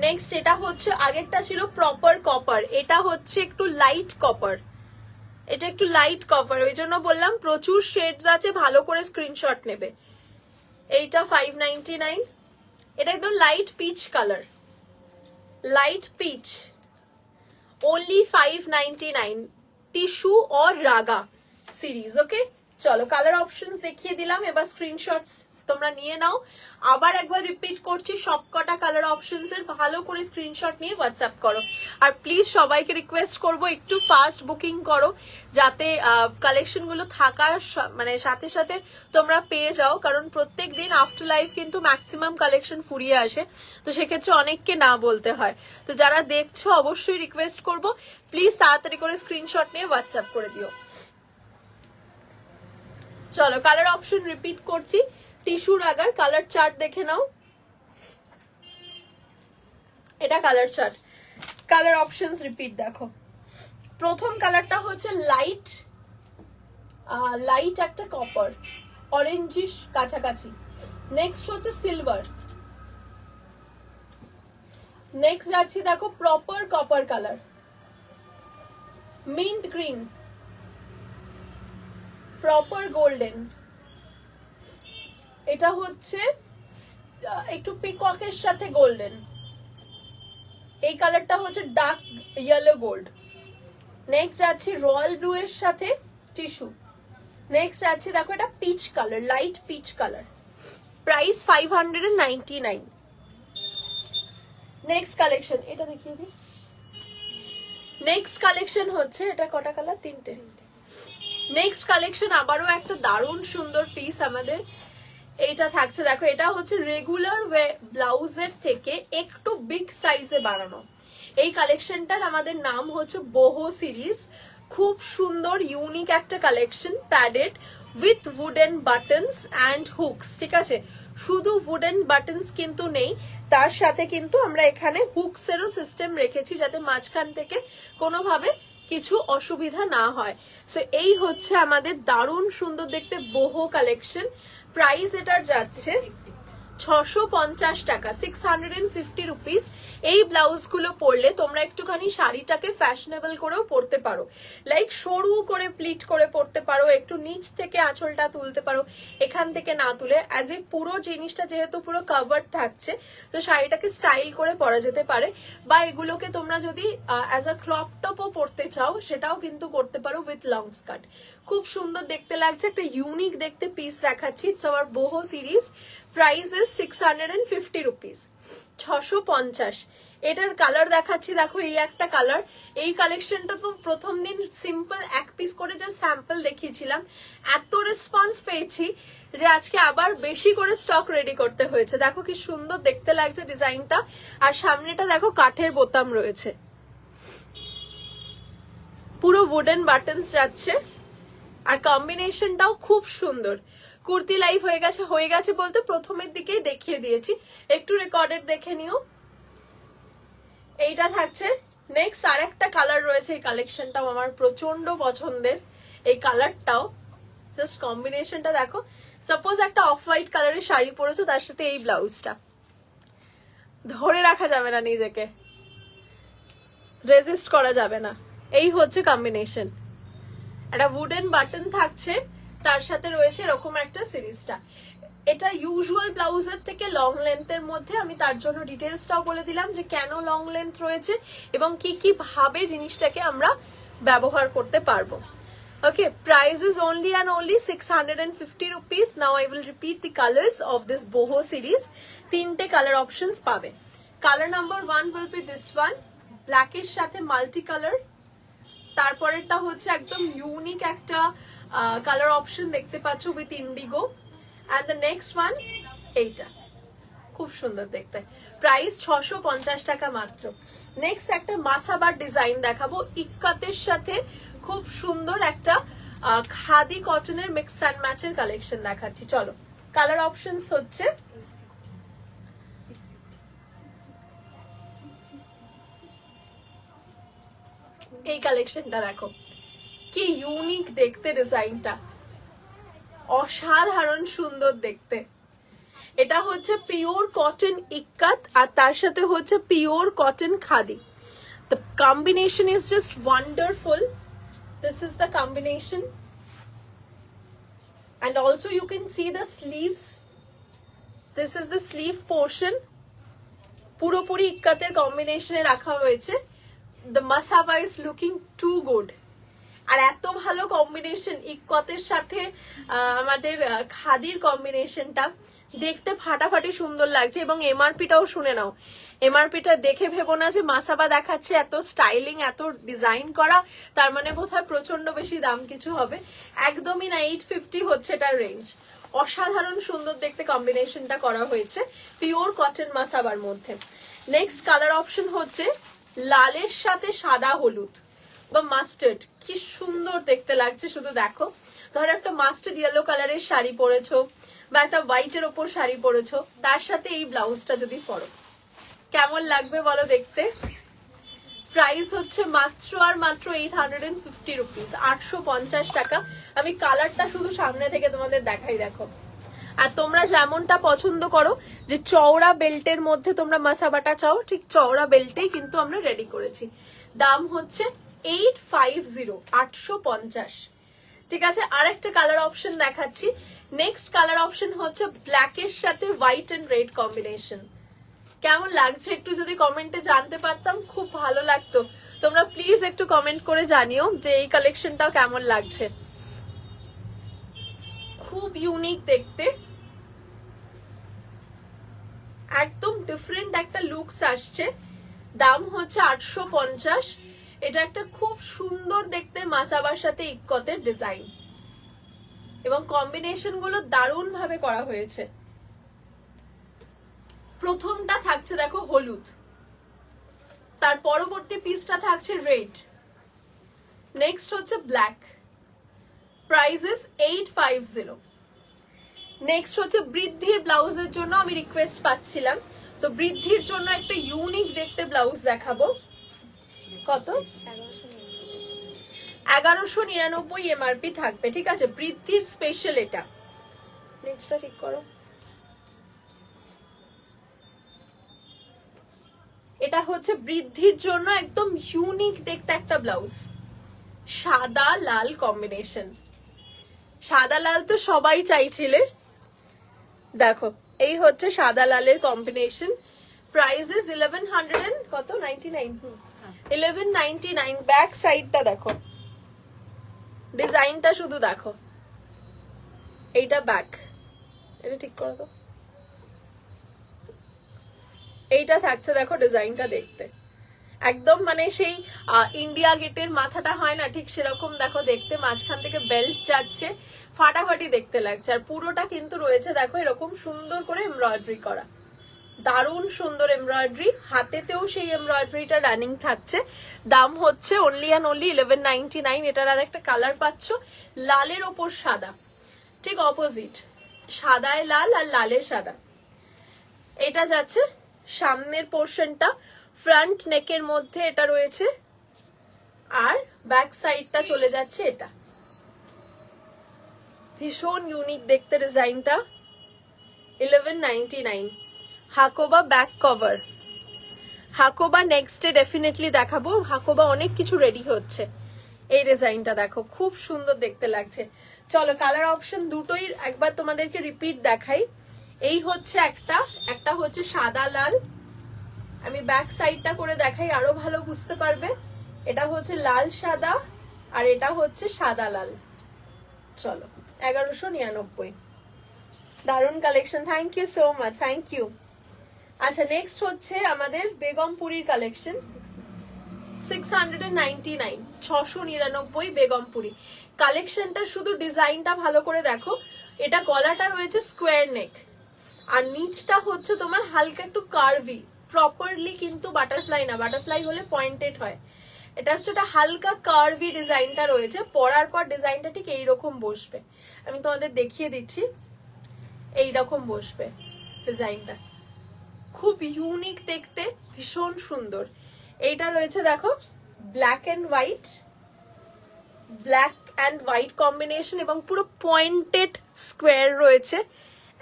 Next এটা হচ্ছে, আগেরটা ছিল প্রপার কপার, এটা হচ্ছে একটু লাইট কপার, এটা একটু লাইট কপার, ওই জন্য বললাম প্রচুর শেডস আছে, ভালো করে স্ক্রিনশট নেবে। এইটা 599, এটা একদম light peach colour, light pitch, only 599, tissue और রাগা সিরিজ। ওকে, চলো কালার অপশনস দেখিয়ে দিলাম, এবার স্ক্রিনশটস তোমরা নিয়ে নাও। আবার একবার রিপিট করছি, সবকটা কালার অপশনস এর ভালো করে স্ক্রিনশট নিয়ে হোয়াটসঅ্যাপ করো। আর প্লিজ সবাইকে রিকোয়েস্ট করব একটু ফাস্ট বুকিং করো, যাতে কালেকশন গুলো থাকার মানে সাথে সাথে তোমরা পেয়ে যাও, কারণ প্রত্যেক দিন আফটার লাইফ কিন্তু ম্যাক্সিমাম কালেকশন ফুরিয়ে আসে, তো সেক্ষেত্রে অনেককে না বলতে হয়। তো যারা দেখছো অবশ্যই রিকোয়েস্ট করব, প্লিজ তাড়াতাড়ি করে স্ক্রিনশট নিয়ে হোয়াটসঅ্যাপ করে দিও। চলো কালার অপশন রিপিট করছি, টিস্যু রাগার কালার চার্ট দেখে নাও, এটা colour chart, colour options repeat দেখো। প্রথম কালারটা হচ্ছে লাইট, লাইট একটা কপার, অরেঞ্জিশ কাছাকাছি। নেক্সট হচ্ছে সিলভার। নেক্সট যাচ্ছি দেখো proper copper colour, mint green, proper golden, এটা হচ্ছে একটু পিককের সাথে গোল্ডেন, এই কালারটা হচ্ছে ডার্ক ইয়েলো গোল্ড। নেক্সট যাচ্ছি রয়্যাল ব্লু এর সাথে টিস্যু। নেক্সট যাচ্ছি দেখো এটা peach colour, light peach colour, price 599। Next collection এটা দেখিয়ে দিই। নেক্সট কালেকশন হচ্ছে, এটা কটা কালার? তিনটে। নেক্সট কালেকশন আবারও একটা দারুণ সুন্দর পিস আমাদের এইটা থাকছে, দেখো এটা হচ্ছে রেগুলার ব্লাউজের থেকে একটু বিগ সাইজে বানানো। এই কালেকশনটার আমাদের নাম হচ্ছে বোহো সিরিজ, খুব সুন্দর ইউনিক একটা collection, padded with wooden buttons and hooks. ঠিক আছে, শুধু উডেন বাটনস কিন্তু নেই, তার সাথে কিন্তু আমরা এখানে হুকসেরও সিস্টেম রেখেছি, যাতে মাঝখান থেকে কোনোভাবে কিছু অসুবিধা না হয়। সো এই হচ্ছে আমাদের দারুণ সুন্দর দেখতে বোহো কালেকশন। প্রাইস এটার যাচ্ছে 650 টাকা, 650 রুপিস। এই ব্লাউজগুলো পরলে তোমরা একটুখানি শাড়িটাকে ফ্যাশনেবল করেও পরতে পারো, লাইক সরু করে প্লিট করে পরতে পারো, একটু নিচ থেকে আঁচলটা তুলতে পারো, এখান থেকে না তুলে অ্যাজ এ পুরো জিনিসটা যেহেতু পুরো কভার থাকছে, তো শাড়িটাকে স্টাইল করে পরা যেতে পারে। বা এগুলোকে তোমরা যদি অ্যাজ আ ক্রপ টপও পরতে চাও, সেটাও কিন্তু করতে পারো উইথ লং স্কার্ট। খুব সুন্দর দেখতে লাগছে, একটা ইউনিক দেখতে পিস দেখাচ্ছি। It's hour boho series, price is 650 rupees, 650। এটার কালার দেখাচ্ছি, দেখো এই একটা কালার। এই কালেকশনটা তো প্রথম দিন সিম্পল এক পিস করে যে স্যাম্পল দেখিয়েছিলাম, এত রেসপন্স পেয়েছি যে আজকে আবার বেশি করে স্টক রেডি করতে হয়েছে। দেখো কি সুন্দর দেখতে লাগছে ডিজাইনটা, আর সামনেটা দেখো কাঠের বোতাম রয়েছে, পুরো উডেন বাটনস যাচ্ছে, আর কম্বিনেশনটাও খুব সুন্দর। কুর্তি লাইভ হয়ে গেছে বলতে প্রথমের দিকেই দেখিয়ে দিয়েছি, একটু রেকর্ডেড দেখে নিও। এইটা থাকছে। নেক্সট আর একটা কালার রয়েছে, এই কালেকশনটাও আমার প্রচন্ড পছন্দের, এই কালারটাও জাস্ট কম্বিনেশনটা দেখো। সাপোজ একটা অফ হোয়াইট কালারের শাড়ি পরেছো, তার সাথে এই ব্লাউজটা, ধরে রাখা যাবে না নিজেকে, রেজিস্ট করা যাবে না। এই হচ্ছে কম্বিনেশন। একটা উডেন বাটন থাকছে, তার সাথে রয়েছে এরকম একটা সিরিজটা। এটা ইউজুয়াল ব্লাউজের থেকে লং লেন্থের মধ্যে, আমি তার জন্য ডিটেলসটাও বলে দিলাম যে কেন লং লেন্থ রয়েছে এবং কি কি ভাবে জিনিসটাকে আমরা ব্যবহার করতে পারবো। Okay, price is only and only 650 rupees. Now I will repeat the colors of this boho series. তিনটে কালার অপশনস পাবে। Colour number 1 will be this one, black এর সাথে মাল্টি কালার। তারপরেরটা হচ্ছে একদম ইউনিক একটা কালার অপশন দেখতে পাচ্ছ with Indigo. and the next one এইটা খুব সুন্দর দেখতে, প্রাইস 650 টাকা মাত্র। নেক্সট একটা মাসাবার ডিজাইন দেখাবো, ইক্কাতের সাথে খুব সুন্দর একটা খাদি কটনের মিক্স অ্যান্ড ম্যাচের কালেকশন দেখাচ্ছি। চলো, কালার অপশনস হচ্ছে এই কালেকশনটা দেখো, কি ইউনিক দেখতে, ডিজাইনটা অসাধারণ সুন্দর দেখতে। এটা হচ্ছে পিওর কটন ইক্কাত, আর তার সাথে হচ্ছে pure cotton khadi. The combination is just wonderful. This is the combination, and also you can see the sleeves. This is the sleeve portion. পুরোপুরি ইক্কাতের কম্বিনেশনে রাখা হয়েছে। The masaba is looking too good. আর এত ভালো combination ইক্কতের সাথে আমাদের খাদির কম্বিনেশনটা দেখতে ফাটাফাটি সুন্দর লাগছে। এবং এমআরপিটাও শুনে নাও, এমআরপিটা দেখে ভেবো না যে মাসাবা দেখাচ্ছে, এত স্টাইলিং এত ডিজাইন করা, তার মানে বোধহয় প্রচন্ড বেশি দাম কিছু হবে, একদমই না। 850 হচ্ছে এটার রেঞ্জ। অসাধারণ সুন্দর দেখতে কম্বিনেশনটা করা হয়েছে পিওর কটন মাসাবার মধ্যে। নেক্সট কালার অপশন হচ্ছে লালের সাথে সাদা হলুদ বা মাস্টার্ড, কি সুন্দর দেখতে লাগছে শুধু দেখো। ধরো একটা মাস্টার্ড ইয়েলো কালারের শাড়ি পরেছো বা একটা হোয়াইটের ওপর শাড়ি পরেছো, তার সাথে এই ব্লাউজটা যদি পরো, কেমন লাগবে বলো দেখতে। প্রাইস হচ্ছে মাত্র আর মাত্র 850 রুপিস, 850 টাকা। আমি কালারটা শুধু সামনে থেকে তোমাদের দেখাই, দেখো। আর তোমরা যেমনটা পছন্দ করো, যে চওড়া বেল্টের মধ্যে তোমরা মাসাবাটা চাও, ঠিক চওড়া বেল্টেই কিন্তু আমরা রেডি করেছি। দাম হচ্ছে 850, 850। ঠিক আছে, আরেকটা কালার অপশন দেখাচ্ছি। নেক্সট কালার অপশন হচ্ছে ব্ল্যাক এর সাথে হোয়াইট এন্ড রেড কম্বিনেশন। কেমন লাগছে একটু যদি কমেন্টে জানতে পারতাম, খুব ভালো লাগতো। তোমরা প্লিজ একটু কমেন্ট করে জানিও যে এই কালেকশনটাও কেমন লাগছে। খুব ইউনিক দেখতে, একদম ডিফারেন্ট একটা লুকস আসছে। দাম হচ্ছে 850। এটা একটা খুব সুন্দর দেখতে মাসাবার সাথে ইক্কতের ডিজাইন, এবং কম্বিনেশন গুলো দারুণ ভাবে করা হয়েছে। প্রথমটা থাকছে দেখো হলুদ, তার পরবর্তী পিসটা থাকছে রেড, নেক্সট হচ্ছে ব্ল্যাক। Price is 850। নেক্সট হচ্ছে বৃদ্ধির ব্লাউজের জন্য আমি রিকোয়েস্ট পাচ্ছিলাম, তো বৃদ্ধির জন্য একটা ইউনিক দেখতে ব্লাউজ দেখাবো। কত? 1199 এমআরপি থাকবে। ঠিক আছে, বৃদ্ধির স্পেশাল এটা। নেক্সটটা ঠিক করো। এটা হচ্ছে বৃদ্ধির জন্য একদম ইউনিক দেখতে একটা ব্লাউজ, সাদা লাল কম্বিনেশন। সাদা লাল তো সবাই চাইছিলে, দেখো এই হচ্ছে সাদা লালের কম্বিনেশন। প্রাইস ইজ 1100 কত 99, 1199। ব্যাক সাইডটা দেখো, ডিজাইনটা শুধু দেখো, এইটা ব্যাক, এটা ঠিক করো তো। এইটা থাকছে দেখো ডিজাইনটা দেখতে একদম মানে সেই ইন্ডিয়া গেটের মাথাটা হয় না ঠিক সেরকম দেখো দেখতে, মাঝখান থেকে বেল্ট যাচ্ছে, ফাটাফাটি দেখতে লাগছে। আর পুরোটা কিন্তু রয়েছে দেখো এরকম সুন্দর করে এমব্রয়ডারি করা, দারুণ সুন্দর এমব্রয়ডারি, হাতেতেও সেই এমব্রয়ডারিটা রানিং থাকছে। দাম হচ্ছে অনলি অ্যান্ড অনলি 1199। এটার আর একটা কালার পাচ্ছ লালের ওপর সাদা, ঠিক অপোজিট, সাদায় লাল আর লালে সাদা। এটা যাচ্ছে সামনের পোর্শনটা, ফ্রন্ট নেকের মধ্যে এটা রয়েছে, আর ব্যাক সাইডটা চলে যাচ্ছে এটা। ভীষণ ইউনিক দেখতে ডিজাইনটা, 1199। হাকোবা ব্যাক কভার, হাকোবা নেক্সটে ডেফিনেটলি দেখাবো, হাকোবা অনেক কিছু রেডি হচ্ছে। এই ডিজাইনটা দেখো খুব সুন্দর দেখতে লাগছে। চলো কালার অপশন দুটোই একবার তোমাদেরকে রিপিট দেখাই। এই হচ্ছে একটা হচ্ছে সাদা লাল, আমি ব্যাক সাইডটা করে দেখাই আরো ভালো বুঝতে পারবে। এটা হচ্ছে লাল সাদা আর এটা হচ্ছে সাদা লাল। চলো 1199, দারুণ collection, thank you so much, thank you. আচ্ছা নেক্সট হচ্ছে আমাদের বেগমপুরীর কালেকশন, 699, 699 বেগমপুরী কালেকশনটা। শুধু ডিজাইনটা ভালো করে দেখো, এটা গলাটা রয়েছে স্কোয়ার নেক আর নিচটা হচ্ছে তোমার হালকা একটু কার্ভি, প্রপারলি কিন্তু বাটারফ্লাই না, বাটারফ্লাই হলে পয়েন্টেড হয়। এটা হচ্ছে একটা হালকা কার্ভি ডিজাইনটা রয়েছে, পরার পর ডিজাইনটা ঠিক এইরকম বসবে, আমি তোমাদের দেখিয়ে দিচ্ছি, এইরকম বসবে ডিজাইনটা, খুব ইউনিক দেখতে, ভীষণ সুন্দর। এইটা রয়েছে দেখো black and white, black and white combination এবং পুরো পয়েন্টেড স্কোয়ার রয়েছে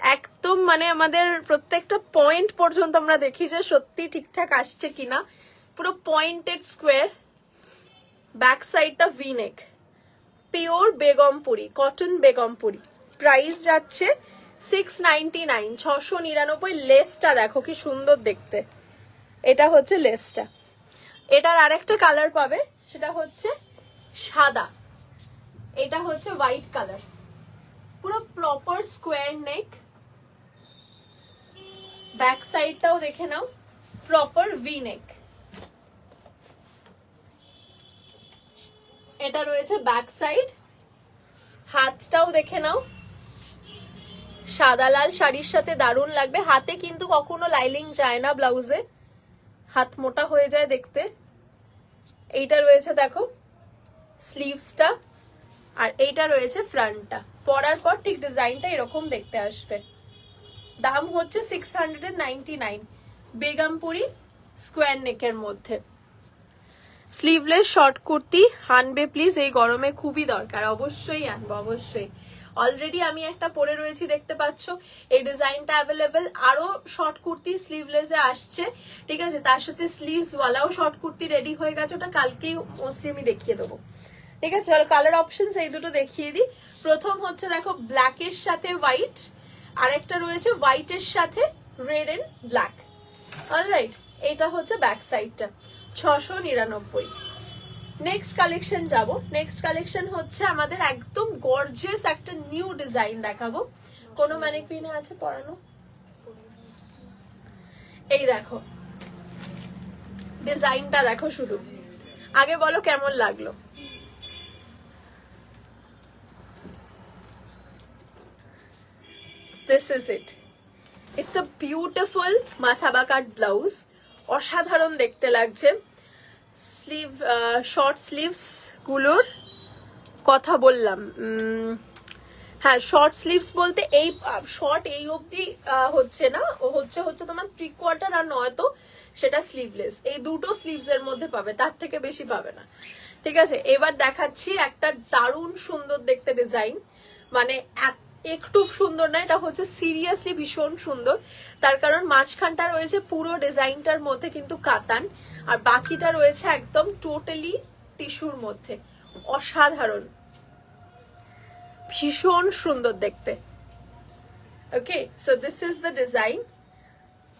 একদম, মানে আমাদের প্রত্যেকটা পয়েন্ট পর্যন্ত আমরা দেখি যে সত্যি ঠিকঠাক আসছে কিনা, পুরো পয়েন্টেড স্কোয়ার। ব্যাক সাইডটা ভি নেক, pure Begumpuri, cotton Begumpuri. Price যাচ্ছে 699, 699। লেসটা দেখো কি সুন্দর দেখতে, এটা হচ্ছে লেসটা। এটার আরেকটা কালার পাবে, সেটা হচ্ছে সাদা, এটা হচ্ছে হোয়াইট কালার, পুরো প্রপার স্কোয়ার নেক। ব্যাক সাইডটাও দেখে নাও, প্রপার ভি নেক। এটা রয়েছে ব্যাক সাইড, হাতটাও দেখে নাও, সাদা লাল শাড়ির সাথে দারুণ লাগবে। হাতে কিন্তু কখনো লাইলিং যায় না ব্লাউজে, হাত মোটা হয়ে যায় দেখতে। এইটা রয়েছে দেখো স্লিভসটা, আর এইটা রয়েছে ফ্রন্টটা। পরার পর ঠিক ডিজাইনটা এরকম দেখতে আসবে। দাম হচ্ছে 699, বেগমপুরি স্কোয়ার নেকের মধ্যে। স্লিভলেস শর্ট কুর্তি আনবে প্লিজ, এই গরমে খুবই দরকার, অবশ্যই আনবো অবশ্যই। অলরেডি আমি একটা পরে রয়েছি দেখতে পাচ্ছ, এই ডিজাইনটা অ্যাভেলেবেল। আরো শর্ট কুর্তি স্লিভলেসে আসছে, ঠিক আছে, তার সাথে স্লিভস ওয়ালাও শর্ট কুর্তি রেডি হয়ে গেছে, ওটা কালকেই মোস্টলি আমি দেখিয়ে দেবো, ঠিক আছে। চলো কালার অপশনস এই দুটো দেখিয়ে দিই। প্রথম হচ্ছে দেখো ব্ল্যাকের সাথে হোয়াইট, আরেকটা রয়েছে হোয়াইটের সাথে রেড এন্ড ব্ল্যাক। অলরাইট, এটা হচ্ছে ব্যাক সাইডটা, 699। নেক্সট কালেকশন যাব। নেক্সট কালেকশন হচ্ছে আমাদের একদম গর্জিয়াস একটা নিউ ডিজাইন দেখাবো। কোনো ম্যানিকুইনে আছে পরানো? এই দেখো ডিজাইনটা দেখো, শুধু আগে বলো কেমন লাগলো। This is it. It's a beautiful masaba cut blouse. অসাধারণ দেখতে লাগছে। স্লিভ, শর্ট স্লিভস গুলোর কথা বললাম, হ্যাঁ শর্ট স্লিভস বলতে এই শর্ট এই অবধি হচ্ছে না, ও হচ্ছে তোমার 3/4 আর নয়তো সেটা স্লিভলেস। এই দুটো স্লিভস এর মধ্যে পাবে, তার থেকে বেশি পাবে না, ঠিক আছে। এবার দেখাচ্ছি একটা দারুণ সুন্দর দেখতে ডিজাইন, মানে একটু সুন্দর না, এটা হচ্ছে সিরিয়াসলি ভীষণ সুন্দর। তার কারণ মাঝখানটা রয়েছে পুরো ডিজাইনটার মধ্যে কিন্তু কাতান, আর বাকিটা রয়েছে একদম টোটালি টিস্যুর মধ্যে। অসাধারণ, ভীষণ সুন্দর দেখতে। Okay, so this is the design,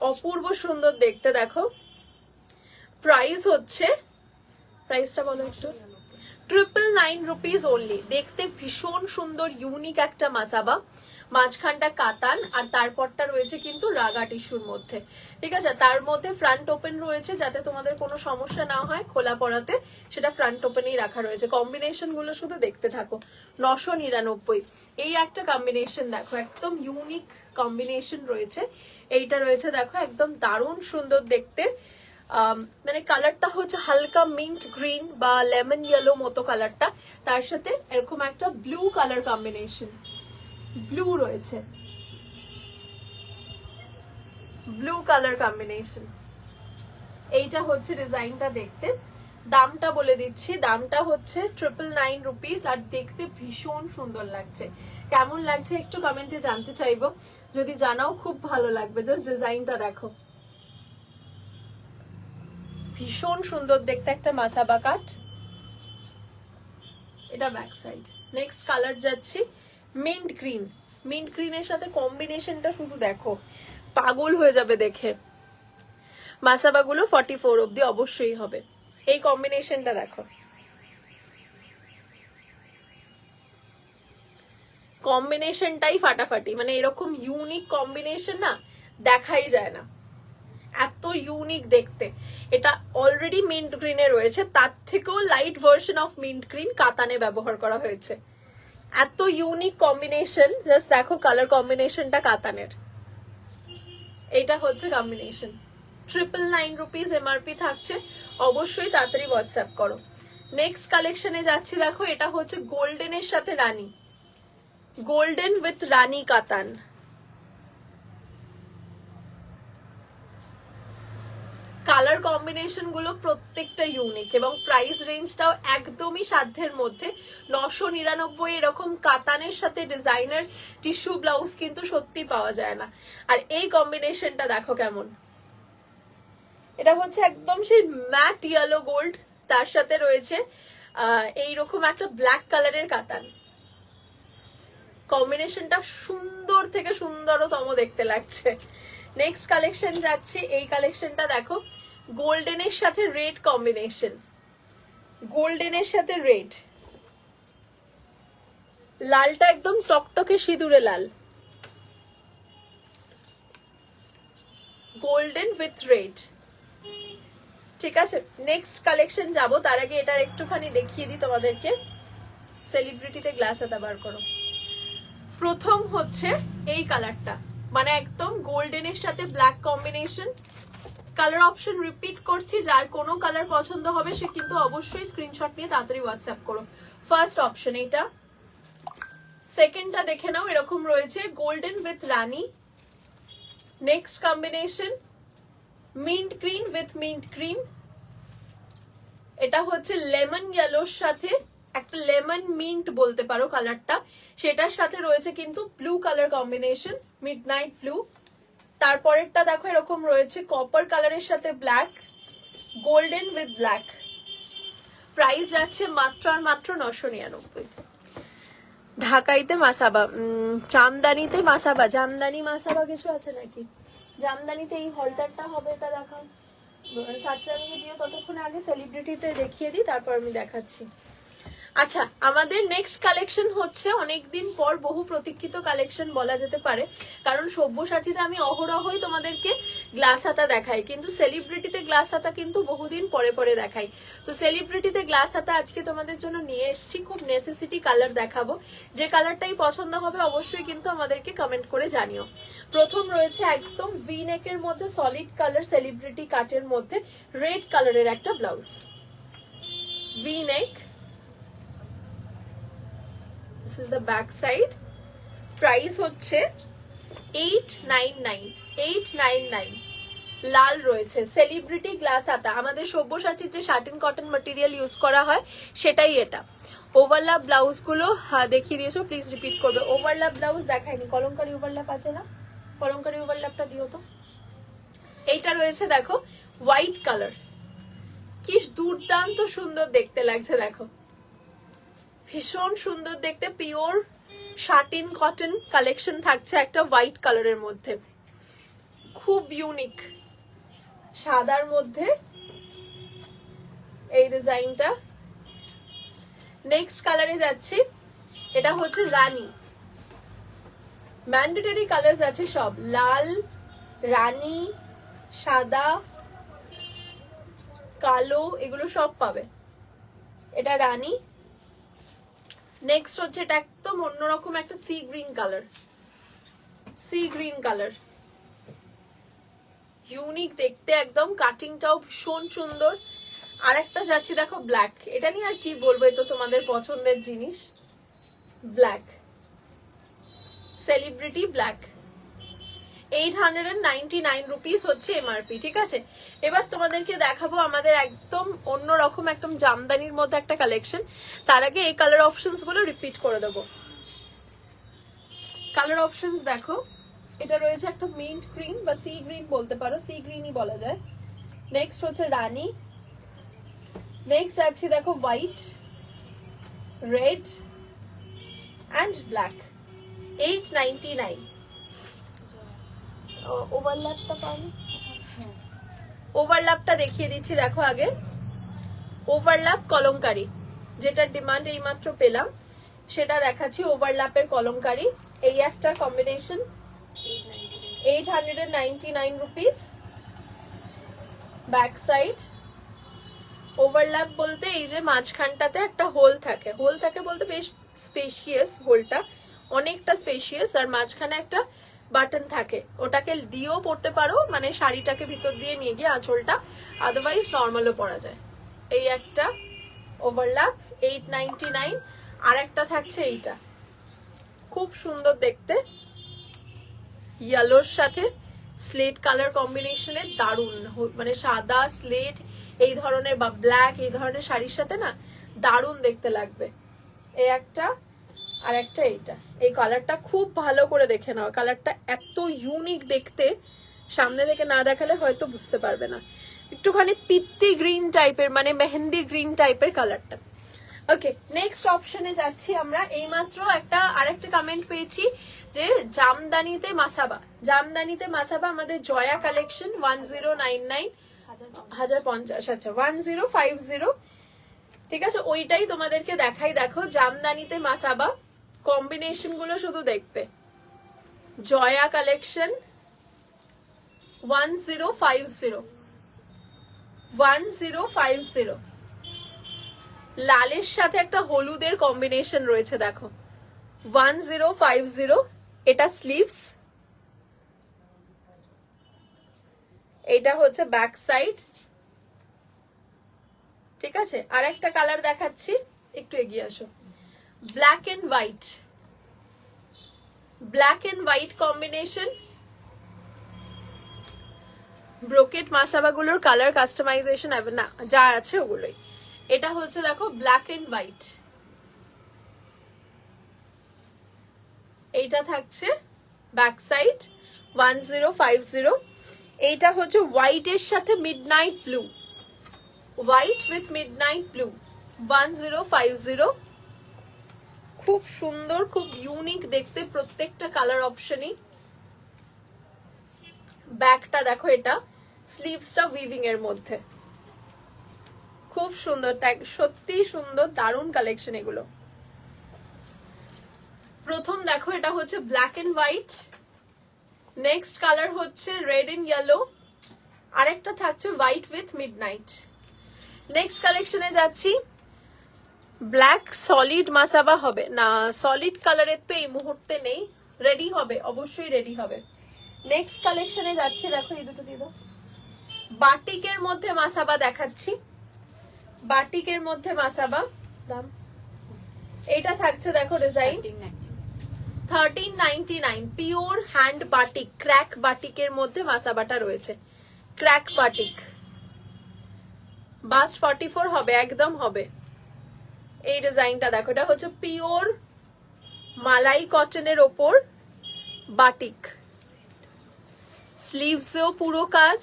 অপূর্ব সুন্দর দেখতে দেখো। প্রাইস হচ্ছে, প্রাইসটা বলো একটু, 999 রুপিস অনলি। দেখতে ভীষণ সুন্দর ইউনিক একটা মাসাবা, মাঝখানটা কাতান আর তারপরটা রয়েছে কিন্তু রাগা টিস্যুর মধ্যে, ঠিক আছে। তার মধ্যে ফ্রন্ট ওপেন রয়েছে যাতে তোমাদের কোনো সমস্যা না হয় খোলা পড়াতে, সেটা ফ্রন্ট ওপেনই রাখা রয়েছে। কম্বিনেশন গুলো শুধু দেখতে থাকো। 999 এই একটা কম্বিনেশন দেখো, একদম ইউনিক কম্বিনেশন রয়েছে। এইটা রয়েছে দেখো, একদম দারুণ সুন্দর দেখতে। মানে কালারটা হচ্ছে হালকা মিন্ট গ্রিন বা লেমন ইয়েলো মতো কালারটা, তার সাথে এরকম একটা ব্লু কালার কম্বিনেশন, ব্লু রয়েছে, ব্লু কালার কম্বিনেশন। এইটা হচ্ছে ডিজাইনটা দেখতে। দামটা বলে দিচ্ছি, দামটা হচ্ছে 999 রুপিস, আর দেখতে ভীষণ সুন্দর লাগছে। কেমন লাগছে একটু কমেন্টে জানতে চাইবো, যদি জানাও খুব ভালো লাগবে। জাস্ট ডিজাইনটা দেখো, ভীষণ সুন্দর দেখতে একটা মাসাবা কাট। এটা ব্যাক সাইড। নেক্সট কালার যাচ্ছি মিন্ট গ্রিন। মিন্ট গ্রিনের সাথে কম্বিনেশনটা শুধু দেখো, পাগল হয়ে যাবে দেখে। মাসাবা গুলো 44 অব্দি অবশ্যই হবে। এই কম্বিনেশনটা দেখো, কম্বিনেশনটাই ফাটাফাটি। মানে এরকম ইউনিক কম্বিনেশন না দেখাই যায় না, এত ইউনিক দেখতে। এটা অলরেডি মিন্ট গ্রিনে রয়েছে, তার থেকেও light version of mint green কাতানে ব্যবহার করা হয়েছে। এত ইউনিক কম্বিনেশন, জাস্ট দেখো কালার কম্বিনেশনটা কাতানের। এটা হচ্ছে কম্বিনেশন। 999 রুপিস এমআরপি থাকছে, অবশ্যই তাড়াতাড়ি হোয়াটসঅ্যাপ করো। নেক্সট কালেকশনে যাচ্ছি দেখো, এটা হচ্ছে গোল্ডেনের সাথে রানী, গোল্ডেন উইথ রানী কাতান। কালার কম্বিনেশন গুলো প্রত্যেকটা ইউনিক এবং প্রাইস রেঞ্জটাও একদমই সাধ্যের মধ্যে। 999 এরকম কাতানের সাথে ডিজাইনার টিস্যু ব্লাউজ কিন্তু সত্যি পাওয়া যায় না। আর এই কম্বিনেশনটা দেখো কেমন, এটা হচ্ছে একদম সেই ম্যাট ইয়েলো গোল্ড, তার সাথে রয়েছে এইরকম একটা ব্ল্যাক কালারের কাতান। কম্বিনেশনটা সুন্দর থেকে সুন্দরতম দেখতে লাগছে। নেক্সট কালেকশন যাচ্ছে, এই কালেকশনটা দেখো, গোল্ডেনের সাথে রেড কম্বিনেশন, গোল্ডেনের সাথে রেড, লালটা একদম টকটকে সিঁদুরে লাল, গোল্ডেন উইথ রেড, ঠিক আছে। নেক্সট কালেকশন যাব, তার আগে এটার একটুখানি দেখিয়ে দিই তোমাদেরকে। সেলিব্রিটিতে গ্লাস হাতা বার করো। প্রথম হচ্ছে এই কালারটা, মানে একদম গোল্ডেনের সাথে black combination. Colour option repeat করছি, যার কোনো কালার পছন্দ হবে সে কিন্তু অবশ্যই স্ক্রিনশট নিয়ে তাড়াতাড়ি হোয়াটসঅ্যাপ করো। ফার্স্ট অপশন এইটা। সেকেন্ডটা দেখে নাও, এরকম রয়েছে golden with Rani. Next combination mint green with mint green. এটা হচ্ছে লেমন ইয়েলোর সাথে একটা লেমন মিন্ট বলতে পারো কালারটা, সেটার সাথে রয়েছে কিন্তু blue colour combination, midnight blue. তারপরেরটা দেখো এরকম রয়েছে কপার কালারের সাথে black, golden with black. Price যাচ্ছে মাত্র আর মাত্র 999। ঢাকাইতে মাসাবা, জামদানিতে মাসাবা, জামদানি মাসাবা কিছু আছে নাকি? জামদানিতে এই হলটারটা হবে, এটা দেখাও। সাতরামিকে দিও, ততক্ষণে আগে সেলিব্রিটিতে দেখিয়ে দিই, তারপর আমি দেখাচ্ছি। আচ্ছা, আমাদের নেক্সট কালেকশন হচ্ছে অনেকদিন পর বহু প্রতীক্ষিত কালেকশন বলা যেতে পারে, কারণ সব্যসাচীতে আমি অহরহই তোমাদেরকে গ্লাস হাতা দেখাই, কিন্তু সেলিব্রিটিতে গ্লাস হাতা কিন্তু বহুদিন পরে পরে দেখাই। তো সেলিব্রিটিতে গ্লাস হাতা আজকে তোমাদের জন্য নিয়ে এসেছি, খুব নেসেসিটি কালার দেখাবো। যে কালারটাই পছন্দ হবে অবশ্যই কিন্তু আমাদেরকে কমেন্ট করে জানিও। প্রথম রয়েছে একদম ভি নেকের মধ্যে সলিড কালার সেলিব্রিটি কাটের মধ্যে রেড কালারের একটা blouse, V neck. This is the back side. Price হচ্ছে 899, 899। লাল রয়েছে, সেলিব্রিটি গ্লাস হাতা। আমাদের সব্যসাচীর যে শার্টিন কটন ম্যাটেরিয়াল ইউজ করা হয় সেটাই এটা। ওভারল্যাপ ব্লাউজ গুলো দেখিয়ে দিয়েছো, প্লিজ রিপিট করবে। ওভারল্যাপ ব্লাউজ দেখায়নি, কলমকারী ওভারল্যাপ আছে না? কলমকারী ওভারল্যাপটা দিও তো। এইটা রয়েছে দেখো হোয়াইট কালার, কি দুর্দান্ত সুন্দর দেখতে লাগছে দেখো, ভীষণ সুন্দর দেখতে। পিওর শার্টিন কটন কালেকশন থাকছে একটা হোয়াইট কালারের মধ্যে, খুব ইউনিক। সাদার মধ্যে এই ডিজাইনটা, নেক্সট কালারে যাচ্ছি, এটা হচ্ছে রানী। ম্যান্ডেটরি কালার্স আছে সব, লাল, রানী, সাদা, কালো, এগুলো সব পাবে। এটা রানী। নেক্সট হচ্ছে এটা একদম অন্যরকম একটা sea green colour, sea green colour, unique দেখতে একদম, কাটিংটাও ভীষণ সুন্দর। আর একটা যাচ্ছি দেখো ব্ল্যাক, এটা নিয়ে আর কি বলবো, তো তোমাদের পছন্দের জিনিস। ব্ল্যাক, সেলিব্রিটি ব্ল্যাক, 899 রুপিস হচ্ছে এমআরপি, ঠিক আছে। এবার তোমাদেরকে দেখাবো আমাদের একদম অন্যরকম একদম জামদানির মধ্যে একটা কালেকশন। তার আগে এই কালার অপশনস গুলো রিপিট করে দেবো। কালার অপশনস দেখো, এটা রয়েছে একটা মিন্ট গ্রিন বা সি গ্রিন বলতে পারো, সি গ্রিনই বলা যায়। নেক্সট হচ্ছে রানী। নেক্সট আছে দেখো হোয়াইট, রেড অ্যান্ড ব্ল্যাক, 899। ওভারল্যাপটা পাবে, ওভারল্যাপটা দেখিয়ে দিচ্ছি দেখো আগে। ওভারল্যাপ কলমকারি, যেটার ডিমান্ড এইমাত্র পেলাম সেটা দেখাচ্ছি। ওভারল্যাপের কলমকারি, এই একটা combination, 899 rupees. Back side overlap বলতে এই যে মাঝখানটাতে একটা হোল থাকে, হোল থাকে বলতে বেশ স্পেশিয়াস, হোলটা অনেকটা স্পেশিয়াস, আর মাঝখানে একটা বাটন থাকে, ওটাকে দিয়েও পরতে পারো, মানে শাড়িটাকে ভিতর দিয়ে নিয়ে গিয়ে আঁচলটা, আদারওয়াইজ নর্মালও পরা যায়। এই একটা ওভারল্যাপ, 899। আর একটা থাকছে এইটা, খুব সুন্দর দেখতে, ইয়েলোর সাথে স্লেট কালার কম্বিনেশনে, দারুন, মানে সাদা স্লেট এই ধরনের বা ব্ল্যাক এই ধরনের শাড়ির সাথে না দারুন দেখতে লাগবে। এই একটা, আর একটা এইটা, এই কালারটা খুব ভালো করে দেখে নাও, কালারটা এত ইউনিক দেখতে, সামনে থেকে না দেখালে হয়তো বুঝতে পারবে না। একটুখানি পিত্তি গ্রিন টাইপের, মানে মেহেন্দি গ্রিন টাইপের কালারটা। ওকে, নেক্সট অপশনে যাচ্ছি আমরা। এইমাত্র আরেকটা কমেন্ট পেয়েছি যে জামদানিতে মাসাবা, জামদানিতে মাসাবা আমাদের জয়া কালেকশন 1099, 1050, আচ্ছা 1050, ঠিক আছে। ওইটাই তোমাদেরকে দেখাই, দেখো জামদানিতে মাসাবা কম্বিনেশন গুলো শুধু দেখবে। জয়া কালেকশন 1050, 1050, লালের সাথে একটা হলুদের কম্বিনেশন রয়েছে দেখো, 1050। এটা স্লিভস, এটা হচ্ছে ব্যাক সাইড, ঠিক আছে। আর একটা কালার দেখাচ্ছি, একটু এগিয়ে আসো। Black and white, black and white combination. Brocade Masaba গুলোর কালার কাস্টমাইজেশন না, যা আছে ওগুলোই। এটা হচ্ছে দেখো ব্ল্যাক এন্ড হোয়াইট, এইটা থাকছে ব্যাক সাইড 1050। এইটা হচ্ছে হোয়াইট এর সাথে midnight blue, white with midnight blue, 1050। খুব সুন্দর, খুব ইউনিক দেখতে প্রত্যেকটা কালার অপশনই। ব্যাকটা দেখো, এটা স্লিভসটা উইভিং এর মধ্যে, খুব সুন্দর, সত্যি সুন্দর, দারুণ কালেকশন এগুলো। প্রথম দেখো এটা হচ্ছে black and white, next colour হচ্ছে রেড এন্ড ইয়েলো, আরেকটা থাকছে হোয়াইট উইথ মিডনাইট। নেক্সট কালেকশনে যাচ্ছি। ব্ল্যাক সলিড মাসাবা হবে না, সলিড কালারের তো এই মুহূর্তে নেই, রেডি হবে, অবশ্যই রেডি হবে। নেক্সট কালেকশনে যাচ্ছি, দেখো এই দুটো দিয়ে দাও। বাটিকের মধ্যে মাসাবা দেখাচ্ছি, বাটিকের মধ্যে মাসাবা, দাম এইটা থাকছে দেখো design 1399, pure hand batik, crack বাটিকের মধ্যে মাসাবাটা রয়েছে, ক্র্যাক বাটিক, বাস 44 হবে, একদম হবে। এই ডিজাইনটা দেখো, এটা হচ্ছে পিওর মালাই কটনের ওপর বাটিক, স্লিভসেও পুরো কাজ,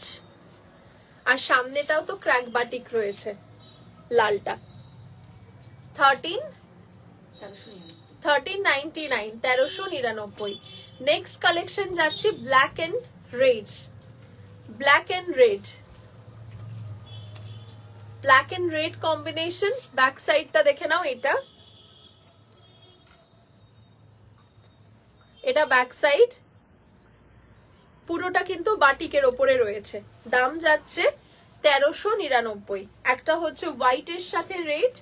আর সামনেটাও তো ক্র্যাক বাটিক রয়েছে, লালটা। 1399, 1399। নেক্সট কালেকশন যাচ্ছি black and red, black and red, black and red combination. Back সাইডটা দেখে নাও, এটা এটা ব্যাক সাইড, পুরোটা কিন্তু বাটিকের ওপরে রয়েছে। দাম যাচ্ছে 1399। একটা হচ্ছে হোয়াইটের সাথে রেড,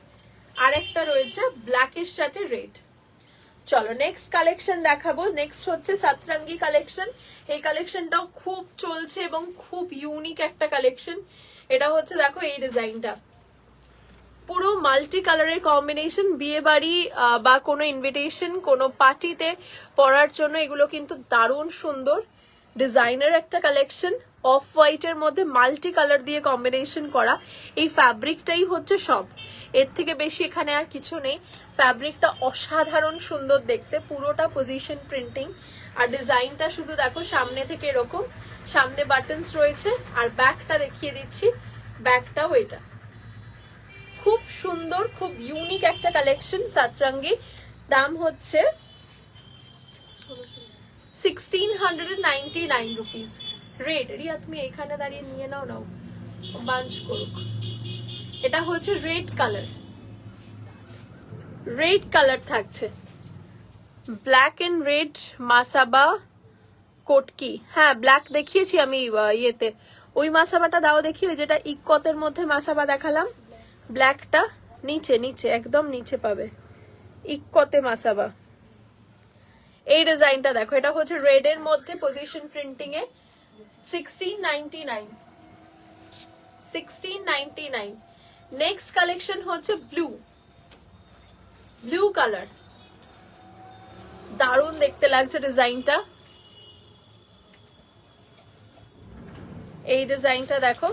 আর একটা রয়েছে ব্ল্যাকের সাথে রেড। চলো নেক্সট কালেকশন দেখাবো। নেক্সট হচ্ছে সাতরঙ্গি কালেকশন। এই কালেকশনটাও খুব চলছে এবং খুব ইউনিক একটা কালেকশন। এটা হচ্ছে দেখো এই ডিজাইনটা, পুরো মাল্টি কালারের কম্বিনেশন। বিয়ে বাড়ি বা কোনো ইনভিটেশন, কোনো পার্টিতে পরার জন্য এগুলো কিন্তু দারুণ সুন্দর ডিজাইনার একটা কালেকশন। অফ হোয়াইটের মধ্যে মাল্টি কালার দিয়ে কম্বিনেশন করা। এই ফ্যাব্রিকটাই হচ্ছে সব, এর থেকে বেশি এখানে আর কিছু নেই। ফ্যাব্রিকটা অসাধারণ সুন্দর দেখতে, পুরোটা পজিশন প্রিন্টিং। আর ডিজাইনটা শুধু দেখো সামনে থেকে এরকম, সামনে বাটনস রয়েছে। আর ব্যাকটা দেখিয়ে দিচ্ছি, ব্যাকটাও এটা খুব সুন্দর, খুব ইউনিক একটা কালেকশন সাতরঙ্গি। দাম হচ্ছে 1699 রুপিস। রেড রিয়া তুমি এখানে দাঁড়িয়ে নিয়ে নাও, নাও বাঞ্চ করুক। এটা হচ্ছে রেড কালার, রেড কালার থাকছে, ব্ল্যাক এন্ড রেড মাসাবা কোটকি। হ্যাঁ ব্ল্যাক দেখিয়েছি আমি ইয়েতে, ওই মাসাবাটা দাও দেখি, ওই যেটা ইকতের মধ্যে মাসাবা দেখালাম। ব্ল্যাকটা নিচে, নিচে একদম নিচে পাবে, ইকতে মাসাবা। এই ডিজাইনটা দেখো, এটা হচ্ছে রেড এর মধ্যে পজিশন প্রিন্টিং এ। 1699। নেক্সট কালেকশন হচ্ছে ব্লু, ব্লু কালার। দারুণ দেখতে লাগছে ডিজাইনটা। এই ডিজাইনটা দেখো,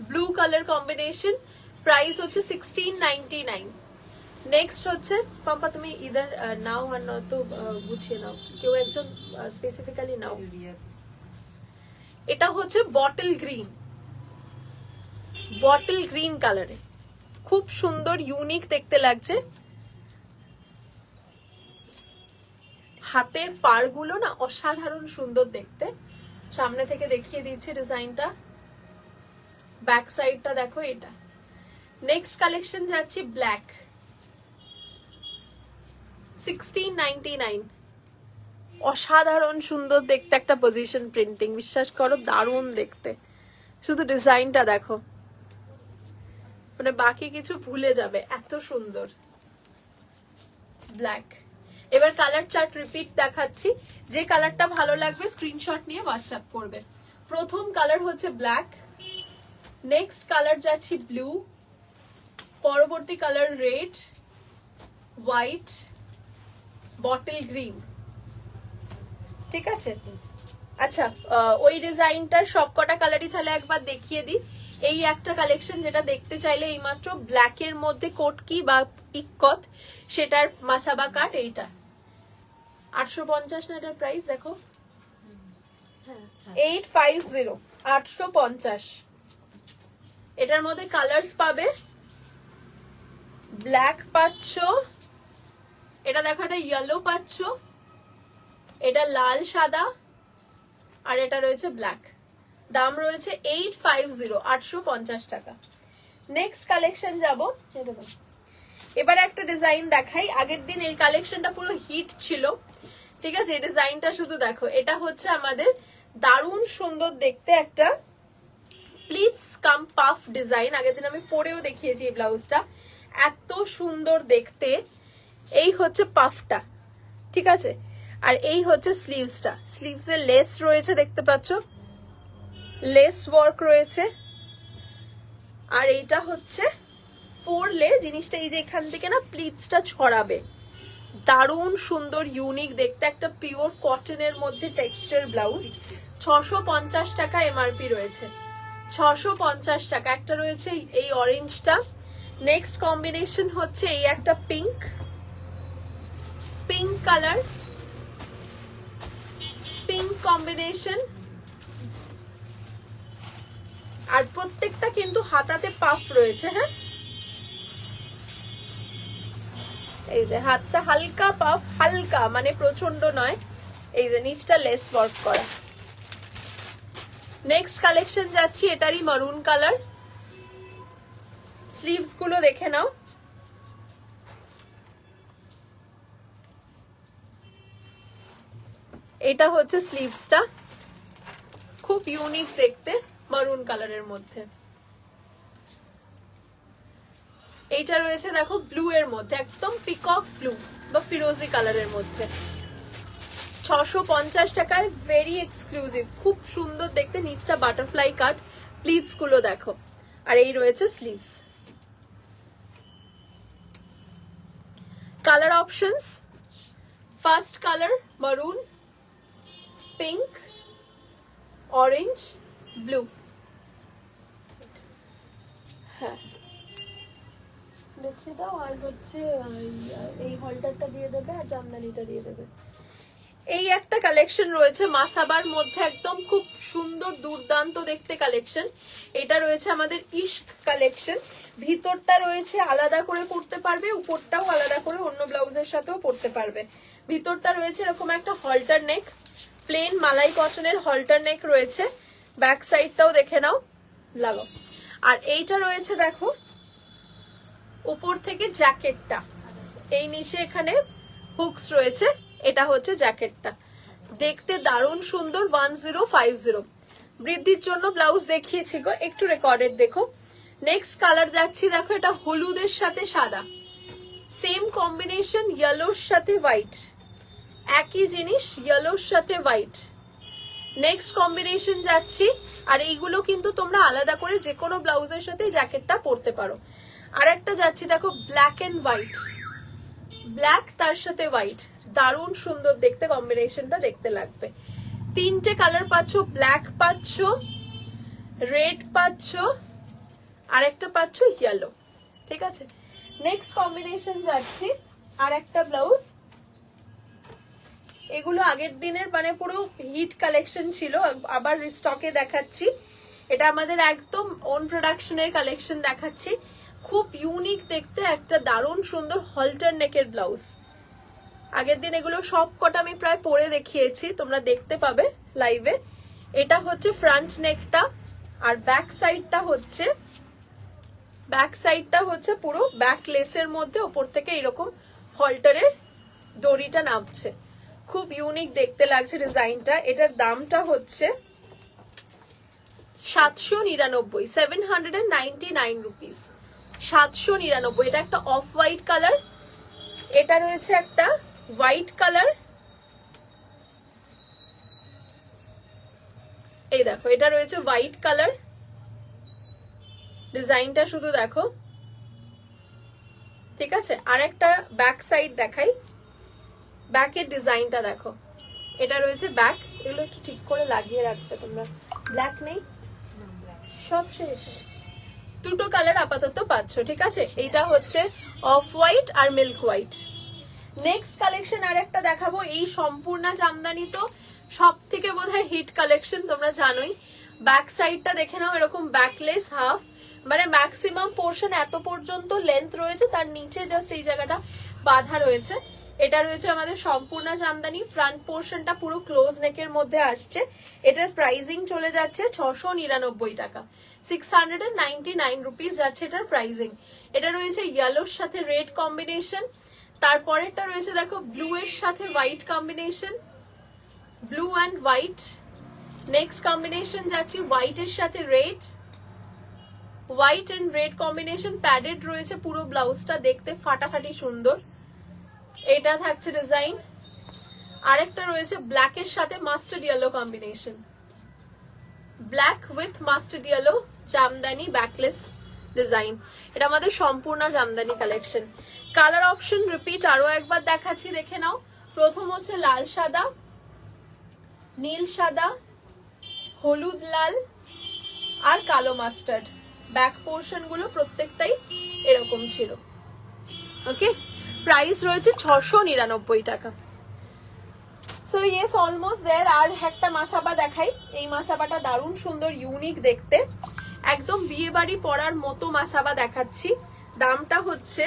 ব্লু কালার কম্বিনেশন। প্রাইস হচ্ছে 1699। নেক্সট হচ্ছে পাম্পা, তুমি ইদার নাও আর নয়তো গুছিয়ে নাও, কেউ একজন স্পেসিফিক্যালি নাও। এটা হচ্ছে বটল গ্রিন, বটল গ্রিন কালারে খুব সুন্দর ইউনিক দেখতে লাগছে। হাতের পাড়গুলো না অসাধারণ সুন্দর দেখতে। সামনে থেকে দেখিয়ে দিচ্ছি ডিজাইনটা, ব্যাক সাইডটা দেখো এটা। নেক্সট কালেকশন যাচ্ছি ব্ল্যাক, 1699। অসাধারণ সুন্দর দেখতে একটা পজিশন প্রিন্টিং, বিশ্বাস করো দারুণ দেখতে। শুধু ডিজাইনটা দেখো, মানে বাকি কিছু ভুলে যাবে, এত সুন্দর ব্ল্যাক। এবার কালার চার্ট রিপিট দেখাচ্ছি, যে কালারটা ভালো লাগবে স্ক্রিনশট নিয়ে হোয়াটসঅ্যাপ করবে। প্রথম কালার হচ্ছে ব্ল্যাক, নেক্সট কালার যাচ্ছি ব্লু, পরবর্তী colour red, white, bottle green. ঠিক আছে, আচ্ছা ওই ডিজাইনটার সবকটা কালারই তাহলে একবার দেখিয়ে দিই। এই একটা কালেকশন যেটা দেখতে চাইলে এইমাত্র ব্ল্যাকের মধ্যে কোটকি বা ইক্কত, সেটার মাসাবা কাট। এইটা 850 না, এটার প্রাইস দেখো, 850, 850। এটার মধ্যে কালার্স পাবে, ব্ল্যাক পাচ্ছ, এটা দেখো এটা ইয়েলো পাচ্ছ, এটা লাল সাদা, আর এটা রয়েছে ব্ল্যাক। দাম রয়েছে 850, 850 টাকা। নেক্সট কালেকশন যাব, এবার একটা ডিজাইন দেখাই। আগের দিন এই কালেকশনটা পুরো হিট ছিল, ঠিক আছে। এই ডিজাইনটা শুধু দেখো, এটা হচ্ছে আমাদের দারুণ সুন্দর দেখতে একটা প্লিটস কাম পাফ ডিজাইন। আগের দিন আমি পরেও দেখিয়েছি এই ব্লাউজটা, এত সুন্দর দেখতে। এই হচ্ছে পাফটা, ঠিক আছে। আর এই হচ্ছে স্লিভসটা, স্লিভসে লেস রয়েছে দেখতে পাচ্ছ, লেস ওয়ার্ক রয়েছে। আর এইটা হচ্ছে পরলে জিনিসটা এই যে এখান থেকে না প্লিটসটা ছড়াবে, দারুণ সুন্দর ইউনিক দেখতে একটা পিওর কটনের মধ্যে টেক্সচার ব্লাউজ। 650 টাকা এমআরপি রয়েছে, 650 টাকা। একটা রয়েছে এই অরেঞ্জটা, নেক্সট কম্বিনেশন হচ্ছে এই একটা pink, pink colour, pink combination. আর প্রত্যেকটা কিন্তু হাতাতে পাফ রয়েছে। হ্যাঁ, এই যে হাতটা হালকা পাফ, হালকা মানে প্রচন্ড নয়। এই যে নিচটা লেস ওয়ার্ক করা। নেক্সট কালেকশন যাচ্ছি, এটারই মারুন কালার। স্লিভস গুলো দেখে নাও, এটা হচ্ছে স্লিভসটা, খুব ইউনিক দেখতে, মারুন কালারের মধ্যে। এইটা রয়েছে দেখো ব্লু এর মধ্যে, একদম পিকক ব্লু বা ফিরোজি কালারের মধ্যে। 650 টাকায়, ভেরি এক্সক্লুসিভ, খুব সুন্দর দেখতে। নিচটা বাটারফ্লাই কাট, প্লিটস গুলো দেখো। আর এই রয়েছে sleeves. Colour options, first colour মারুন, পিঙ্ক, অরেঞ্জ, ব্লু। হ্যাঁ দেখিয়ে দাও। আর হচ্ছে এই হলটারটা দিয়ে দেবে আর জামদানিটা দিয়ে দেবে। এই একটা কালেকশন রয়েছে মাসাবার মধ্যে, একদম খুব সুন্দর দুর্দান্ত দেখতে কালেকশন। এটা রয়েছে আমাদের ইশক কালেকশন। ভিতরটা রয়েছে আলাদা করে পরতে পারবে, উপরটাও আলাদা করে অন্য ব্লাউজের সাথেও পরতে পারবে। ভিতরটা রয়েছে এরকম একটা হলটার নেক, প্লেন মালাই কটনের হলটার নেক রয়েছে। ব্যাক সাইডটাও দেখে নাও, লাগাও। আর এইটা রয়েছে দেখো উপর থেকে জ্যাকেটটা, এই নিচে এখানে হুকস রয়েছে। এটা হচ্ছে জ্যাকেটটা, দেখতে দারুণ সুন্দর। 1050 বৃদ্ধির জন্য ব্লাউজ দেখিয়েছি গো, একটু রেকর্ডেড দেখো। নেক্সট কালার যাচ্ছি দেখো, এটা হলুদের সাথে সাদা, সেম কম্বিনেশন, ইয়েলোর সাথে হোয়াইট, একই জিনিস, ইয়েলোর সাথে হোয়াইট। নেক্সট কম্বিনেশন যাচ্ছি। আর এইগুলো কিন্তু তোমরা আলাদা করে যে কোনো ব্লাউজের সাথে জ্যাকেটটা পরতে পারো। আর একটা যাচ্ছি দেখো ব্ল্যাক এন্ড হোয়াইট, ব্ল্যাক তার সাথে হোয়াইট, দারুণ সুন্দর দেখতে, কম্বিনেশনটা দেখতে লাগবে। তিনটে কালার পাচ্ছ, ব্ল্যাক পাচ্ছ, রেড পাচ্ছ, আর একটা পাচ্ছ ইয়েলো। ঠিক আছে, নেক্সট কম্বিনেশন যাচ্ছি। আর একটা ব্লাউজ, এগুলো আগের দিনের মানে পুরো হিট কালেকশন ছিল, আবার রিস্টকে দেখাচ্ছি। এটা আমাদের একদম ওন প্রোডাকশনের কালেকশন দেখাচ্ছি। খুব ইউনিক দেখতে, একটা দারুণ সুন্দর হলটার নেকের ব্লাউজ। আগের দিন এগুলো সব কটা আমি প্রায় পরে দেখিয়েছি, তোমরা দেখতে পাবে লাইভে। এটা হচ্ছে ফ্রন্ট নেকটা, আর ব্যাক সাইডটা হচ্ছে পুরো ব্যাক লেসের মধ্যে ওপর থেকে এরকম হলটারের দড়িটা নামছে। খুব ইউনিক দেখতে লাগছে ডিজাইনটা। এটার দামটা হচ্ছে 799, 799 রুপিস, 799। এটা একটা অফ হোয়াইট কালার, এটা রয়েছে একটা হোয়াইট কালার, এই দেখো এটা রয়েছে হোয়াইট কালার। ডিজাইনটা শুধু দেখো, ঠিক আছে। আর একটা ব্যাক সাইড দেখাই, ব্যাকের ডিজাইনটা দেখো। এটা রয়েছে ব্যাক, এগুলো একটু ঠিক করে লাগিয়ে রাখতে তোমরা। ব্ল্যাক নেই, সব শেষ। দুটো কালার আপাতত পাচ্ছ, ঠিক আছে। এইটা হচ্ছে অফ হোয়াইট আর মিল্ক হোয়াইট। নেক্সট কালেকশন আর একটা দেখাবো, এই সম্পূর্ণ জামদানি তো সব থেকে বোধহয় হিট কালেকশন, তোমরা জানোই। ব্যাক সাইডটা দেখে নাও, এরকম ব্যাকলেস হাফ, মানে ম্যাক্সিমাম পোর্শন এত পর্যন্ত লেন্থ রয়েছে, তার নিচে জাস্ট এই জায়গাটা বাঁধা রয়েছে। এটা রয়েছে আমাদের সম্পূর্ণ জামদানি। ফ্রন্ট পোর্শনটা পুরো ক্লোজ নেকের মধ্যে আসছে। এটার প্রাইসিং চলে যাচ্ছে 699 টাকা, 699 রুপিস যাচ্ছে এটার প্রাইসিং। এটা রয়েছে ইয়েলোর সাথে রেড কম্বিনেশন, তারপরেরটা রয়েছে দেখো ব্লু এর সাথে white combination, blue and white. Next combination যাচ্ছি হোয়াইট এর সাথে red, white and red combination. Padded রয়েছে পুরো ব্লাউজটা, দেখতে ফাটাফাটি সুন্দর। এটা থাকছে ডিজাইন। আরেকটা রয়েছে ব্ল্যাক এর সাথে mustard yellow combination, black with mustard yellow Jamdani backless design. এটা আমাদের সম্পূর্ণ Jamdani collection. Colour option repeat আরো একবার দেখাচ্ছি, দেখে নাও। প্রথম হচ্ছে লাল সাদা, নীল সাদা, হলুদ লাল আর কালো মাস্টার্ড। ব্যাক পোর্শন গুলো প্রত্যেকটাই এরকম ছিল। ওকে, প্রাইস রয়েছে 699 টাকা। So yes, almost there. আর একটা মাসাবা দেখাই, এই মাসাবাটা দারুণ সুন্দর, ইউনিক দেখতে, একদম বিয়ে বাড়ি পরার মতো মাসাবা দেখাচ্ছি। দামটা হচ্ছে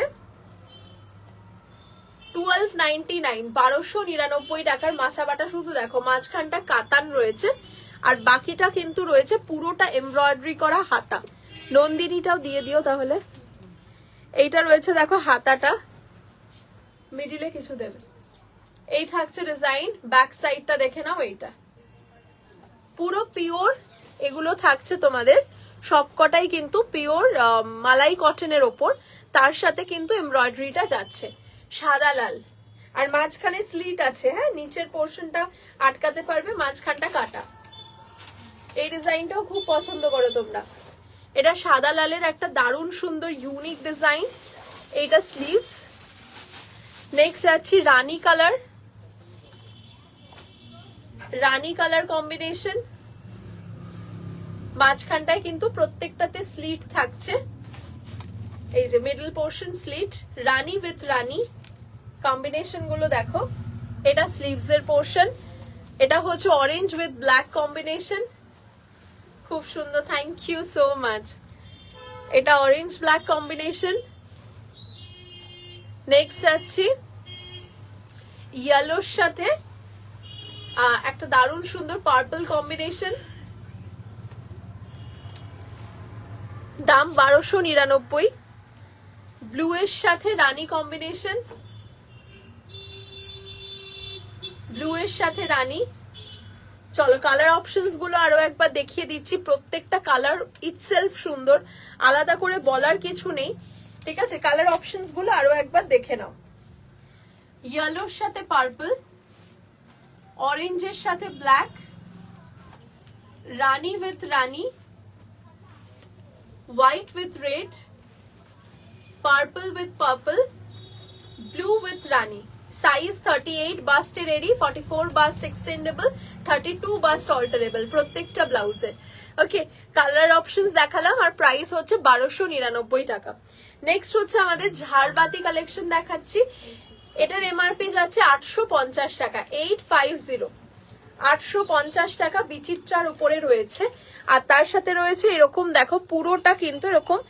1299, 1299 টাকার মাসাবাটা। শুধু দেখো মাঝখানটা কাতান রয়েছে, আর বাকিটা কিন্তু রয়েছে পুরোটা এমব্রয়ডারি করা হাতা। নন্দিনীটাও দিয়ে দিও তাহলে। এইটা রয়েছে দেখো হাতাটা, মিডিলে কিছু দেবে। এই থাকছে ডিজাইন, ব্যাক সাইডটা দেখে নাও। এইটা পুরো পিওর, এগুলো থাকছে তোমাদের সবকটাই কিন্তু পিওর মালাই কটনের ওপর, তার সাথে কিন্তু এমব্রয়ডারিটা যাচ্ছে সাদা লাল, আর মাঝখানে স্লিট আছে। হ্যাঁ, নিচের পোর্শনটা আটকাতে পারবে, মাঝখানটা কাটা। এই ডিজাইনটাও খুব পছন্দ করো তোমরা। এটা সাদা লালের একটা দারুণ সুন্দর ইউনিক ডিজাইন। এইটা স্লিভস। নেক্সট যাচ্ছি রানী কালার, রানী কালার কম্বিনেশন। মাঝখানটায় কিন্তু প্রত্যেকটাতে স্লিট থাকছে, এই যে middle portion slit, Rani with Rani combination গুলো দেখো। এটা স্লিভস এর পোর্শন, এটা হচ্ছে অরেঞ্জ উইথ ব্ল্যাক কম্বিনেশন, খুব সুন্দর, থ্যাংক ইউ সো মাচ। এটা অরেঞ্জ ব্ল্যাক কম্বিনেশন। নেক্সট যাচ্ছি ইয়েলোর সাথে একটা দারুণ সুন্দর পার্পল কম্বিনেশন, দাম 1299। ব্লু এর সাথে রানী কম্বিনেশন, ব্লু এর সাথে রানী। চলো কালার অপশনস গুলো আরো একবার দেখিয়ে দিচ্ছি, প্রত্যেকটা কালার ইটসেলফ সুন্দর, আলাদা করে বলার কিছু নেই, ঠিক আছে। কালার অপশনস গুলো আরো একবার দেখে নাও। ইয়েলোর সাথে পার্পল, অরেঞ্জের সাথে black, rani with rani, white with red, purple with purple, blue with rani. Size 38 বাস্টে ready, 44 bust extendable, 32 bust alterable প্রত্যেকটা ব্লাউজে। ওকে, কালার অপশনস দেখালাম, আর প্রাইস হচ্ছে 1299 টাকা। নেক্সট হচ্ছে আমাদের ঝাড়বাতি কালেকশন দেখাচ্ছি। এটার এমআরপি যাচ্ছে 850 টাকা, 850, 850 টাকা। বিচিত্রার উপরে রয়েছে, আর তার সাথে রয়েছে এরকম দেখো পুরোটা কিন্তু এরকম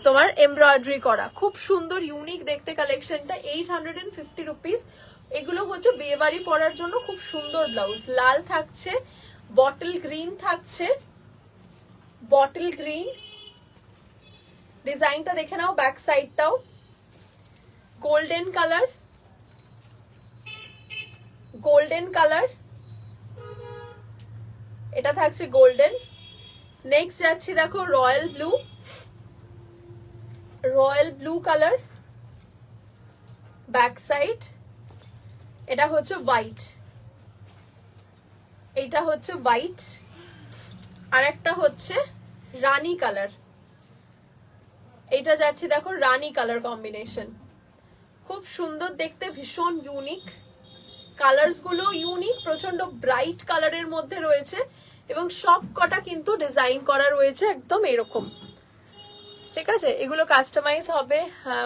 তোমার এমব্রয়ডারি করা, খুব সুন্দর ইউনিক দেখতে কালেকশনটা। 850 রুপিস। এগুলো হচ্ছে বিয়ে বাড়ি পরার জন্য খুব সুন্দর ব্লাউজ। লাল থাকছে, বটল গ্রিন থাকছে, বটল গ্রিন ডিজাইনটা দেখে নাও, ব্যাক সাইডটাও গোল্ডেন কালার, গোল্ডেন কালার, এটা থাকছে গোল্ডেন। নেক্সট যাচ্ছি দেখো royal blue, royal blue colour, back side. এটা হচ্ছে হোয়াইট, এটা হচ্ছে হোয়াইট, আর একটা হচ্ছে রানী কালার। এটা যাচ্ছে দেখো রানী কালার কম্বিনেশন, খুব সুন্দর দেখতে, ভীষণ ইউনিক। কালার্স গুলো ইউনিক, প্রচন্ড ব্রাইট কালারের মধ্যে রয়েছে, এবং সব কটা কিন্তু ডিজাইন করা রয়েছে একদম এরকম, ঠিক আছে। এগুলো কাস্টমাইজ হবে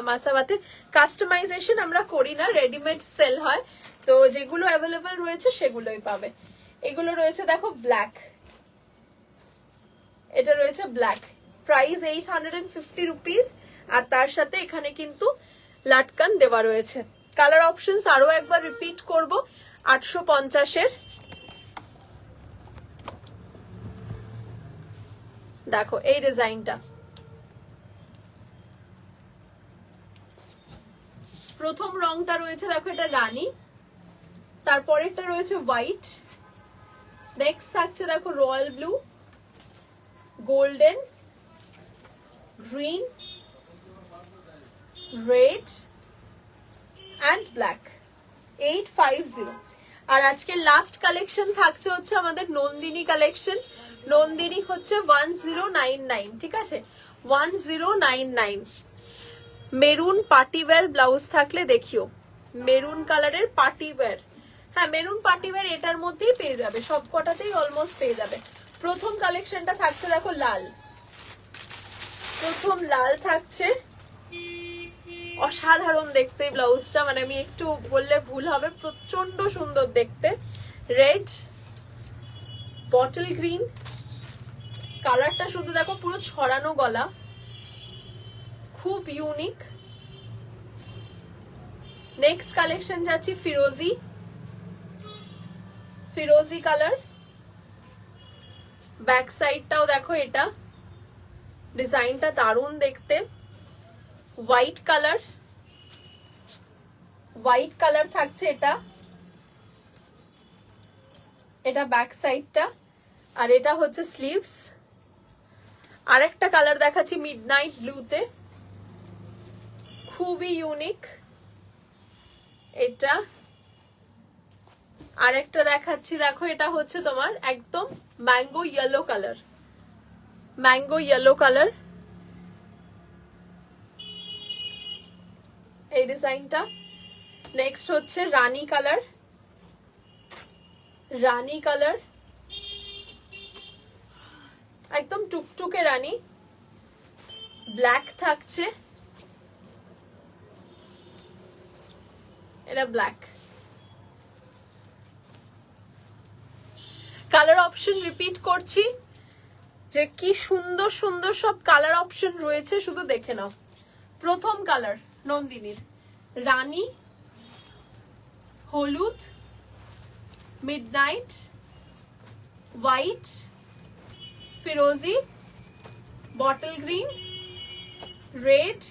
মাসাবাতে, কাস্টমাইজেশন আমরা করি না, রেডিমেড সেল হয়, তো যেগুলো অ্যাভেলেবেল রয়েছে সেগুলোই পাবে। এগুলো রয়েছে দেখো ব্ল্যাক, এটা রয়েছে ব্ল্যাক, প্রাইস 850 রুপিস, আর তার সাথে এখানে কিন্তু লাটকান দেওয়া রয়েছে। কালার অপশনস আরো একবার রিপিট করব, 850-এর দেখো এই ডিজাইনটা। প্রথম রংটা রয়েছে দেখো এটা রানী, তারপরেরটা রয়েছে হোয়াইট, নেক্সট থাকছে দেখো royal blue, golden, green, red and black. 850। আর আজকের লাস্ট কালেকশন থাকছে হচ্ছে আমাদের নন্দিনী কালেকশন। নন্দিনী হচ্ছে 1099, ঠিক আছে, 1099। মেরুন পার্টিওয়্যার ব্লাউজ থাকলে দেখিও, মেরুন কালারের পার্টিওয়্যার। হ্যাঁ, মেরুন পার্টিওয়্যার এটার মধ্যেই পেয়ে যাবে, সব কটাতেই অলমোস্ট পেয়ে যাবে। প্রথম কালেকশনটা থাকছে দেখো লাল, প্রথম লাল থাকছে, অসাধারণ দেখতে ব্লাউজটা, মানে আমি একটু বললে ভুল হবে, প্রচন্ড সুন্দর দেখতে। রেড, বটল গ্রিন কালারটা শুধু দেখো, পুরো ছড়ানো গলা, খুব ইউনিক। নেক্সট কালেকশন যাচ্ছি ফিরোজি, ফিরোজি কালার, ব্যাক সাইডটাও দেখো, এটা ডিজাইনটা দারুণ দেখতে। হোয়াইট কালার, হোয়াইট কালার থাকছে এটা, এটা ব্যাক সাইডটা, আর এটা হচ্ছে স্লিভস। আরেকটা কালার দেখাচ্ছি মিডনাইট ব্লুতে, খুবই ইউনিক এটা। আরেকটা দেখাচ্ছি, দেখো এটা হচ্ছে তোমার একদম mango yellow colour, mango yellow colour এই ডিজাইনটা। নেক্সট হচ্ছে রানী কালার, রানী কালার একদম টুকটুকে রানী, ব্ল্যাক থাকছে, এটা ব্ল্যাক। কালার অপশন রিপিট করছি যে কি সুন্দর সুন্দর সব কালার অপশন রয়েছে, শুধু দেখে নাও। প্রথম কালার নন্দিনীর রানী, হলুদ, মিডনাইট, হোয়াইট, ফিরোজি, bottle green, red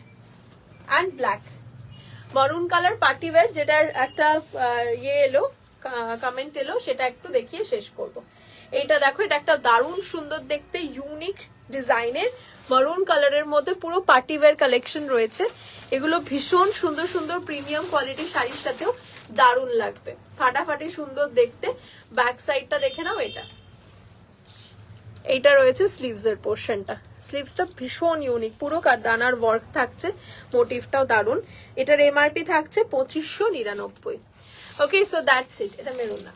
and black. Maroon colour party wear, যেটার একটা ইয়ে এলো, কমেন্ট এলো, সেটা একটু দেখিয়ে শেষ করব। এইটা দেখো, এটা একটা দারুণ সুন্দর দেখতে ইউনিক ডিজাইনের মরুন কালারের মধ্যে পুরো পার্টিওয়্যার কালেকশন রয়েছে। এগুলো ভীষণ সুন্দর সুন্দর প্রিমিয়াম কোয়ালিটির শাড়ির সাথেও দারুণ লাগবে, ফাটাফাটি সুন্দর দেখতে। ব্যাক সাইডটা দেখে নাও, এটা এইটা রয়েছে স্লিভস এর পোর্শনটা। স্লিভসটা ভীষণ ইউনিক, পুরো ডানার ওয়ার্ক থাকছে, মোটিভটাও দারুণ। এটার এমআরপি থাকছে 2599। ওকে, সো দ্যাটস ইট। এটা মেরুন না।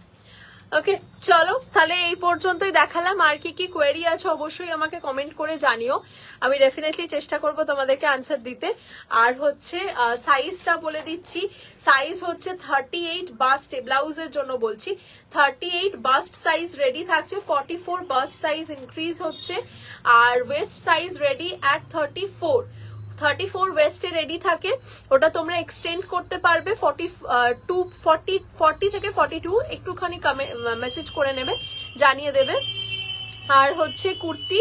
ওকে, চলো তাহলে এই পর্যন্তই দেখালাম। আর কি কি কোয়েরি আছে অবশ্যই আমাকে কমেন্ট করে জানিও, আমি ডেফিনেটলি চেষ্টা করব তোমাদেরকে আনসার দিতে। আর হচ্ছে সাইজটা বলে দিচ্ছি, সাইজ হচ্ছে 38 বাস্ট, ব্লাউজের জন্য বলছি 38 বাস্ট সাইজ রেডি থাকছে, 44 বাস্ট সাইজ ইনক্রিজ হচ্ছে, আর ওয়েস্ট সাইজ রেডি অ্যাট 34 ওয়েস্টে রেডি থাকে। ওটা তোমরা এক্সটেন্ড করতে পারবে 40 থেকে 42, একটুখানি মেসেজ করে নেবে, জানিয়ে দেবে। আর হচ্ছে কুর্তি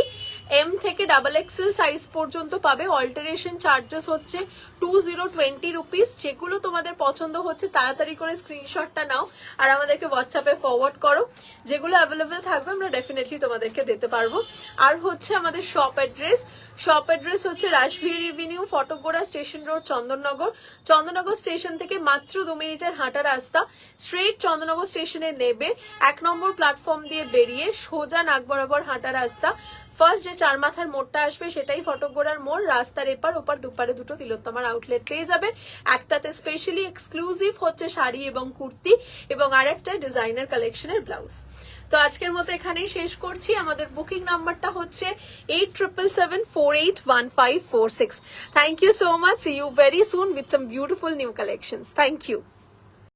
এম থেকে XXL সাইজ পর্যন্ত পাবে। অল্টারেশন চার্জেস হচ্ছে 2020 রুপিস। যেগুলো তোমাদের পছন্দ হচ্ছে তাড়াতাড়ি করে স্ক্রিনশটটা নাও আর আমাদেরকে হোয়াটসঅ্যাপে ফরওয়ার্ড করো। যেগুলো অ্যাভেলেবেল থাকবে আমরা ডেফিনেটলি তোমাদেরকে দিতে পারবো। আর হচ্ছে আমাদের শপ অ্যাড্রেস হচ্ছে Rashbehari avenue, Phatakgora station road, Chandannagar. Chandannagar station থেকে মাত্র 2 মিনিটের হাঁটা রাস্তা। স্ট্রেট চন্দননগর স্টেশনে নেবে, 1 নম্বর প্ল্যাটফর্ম দিয়ে বেরিয়ে সোজা নাক বরাবর হাঁটা রাস্তা। ফার্স্ট যে 4 মাথার মোড়টা আসবে সেটাই ফটকগোড়ার মোড়। রাস্তার এপার ওপার দুপারে দুটো তিলোত্তমার আউটলেট পেয়ে যাবে। একটাতে স্পেশালি এক্সক্লুসিভ হচ্ছে শাড়ি এবং কুর্তি, এবং আরেকটা ডিজাইনার কালেকশনের ব্লাউজ। তো আজকের মতো এখানেই শেষ করছি। আমাদের বুকিং নাম্বারটা হচ্ছে 8777481546। Thank you so much. See you very soon with some beautiful new collections. Thank you.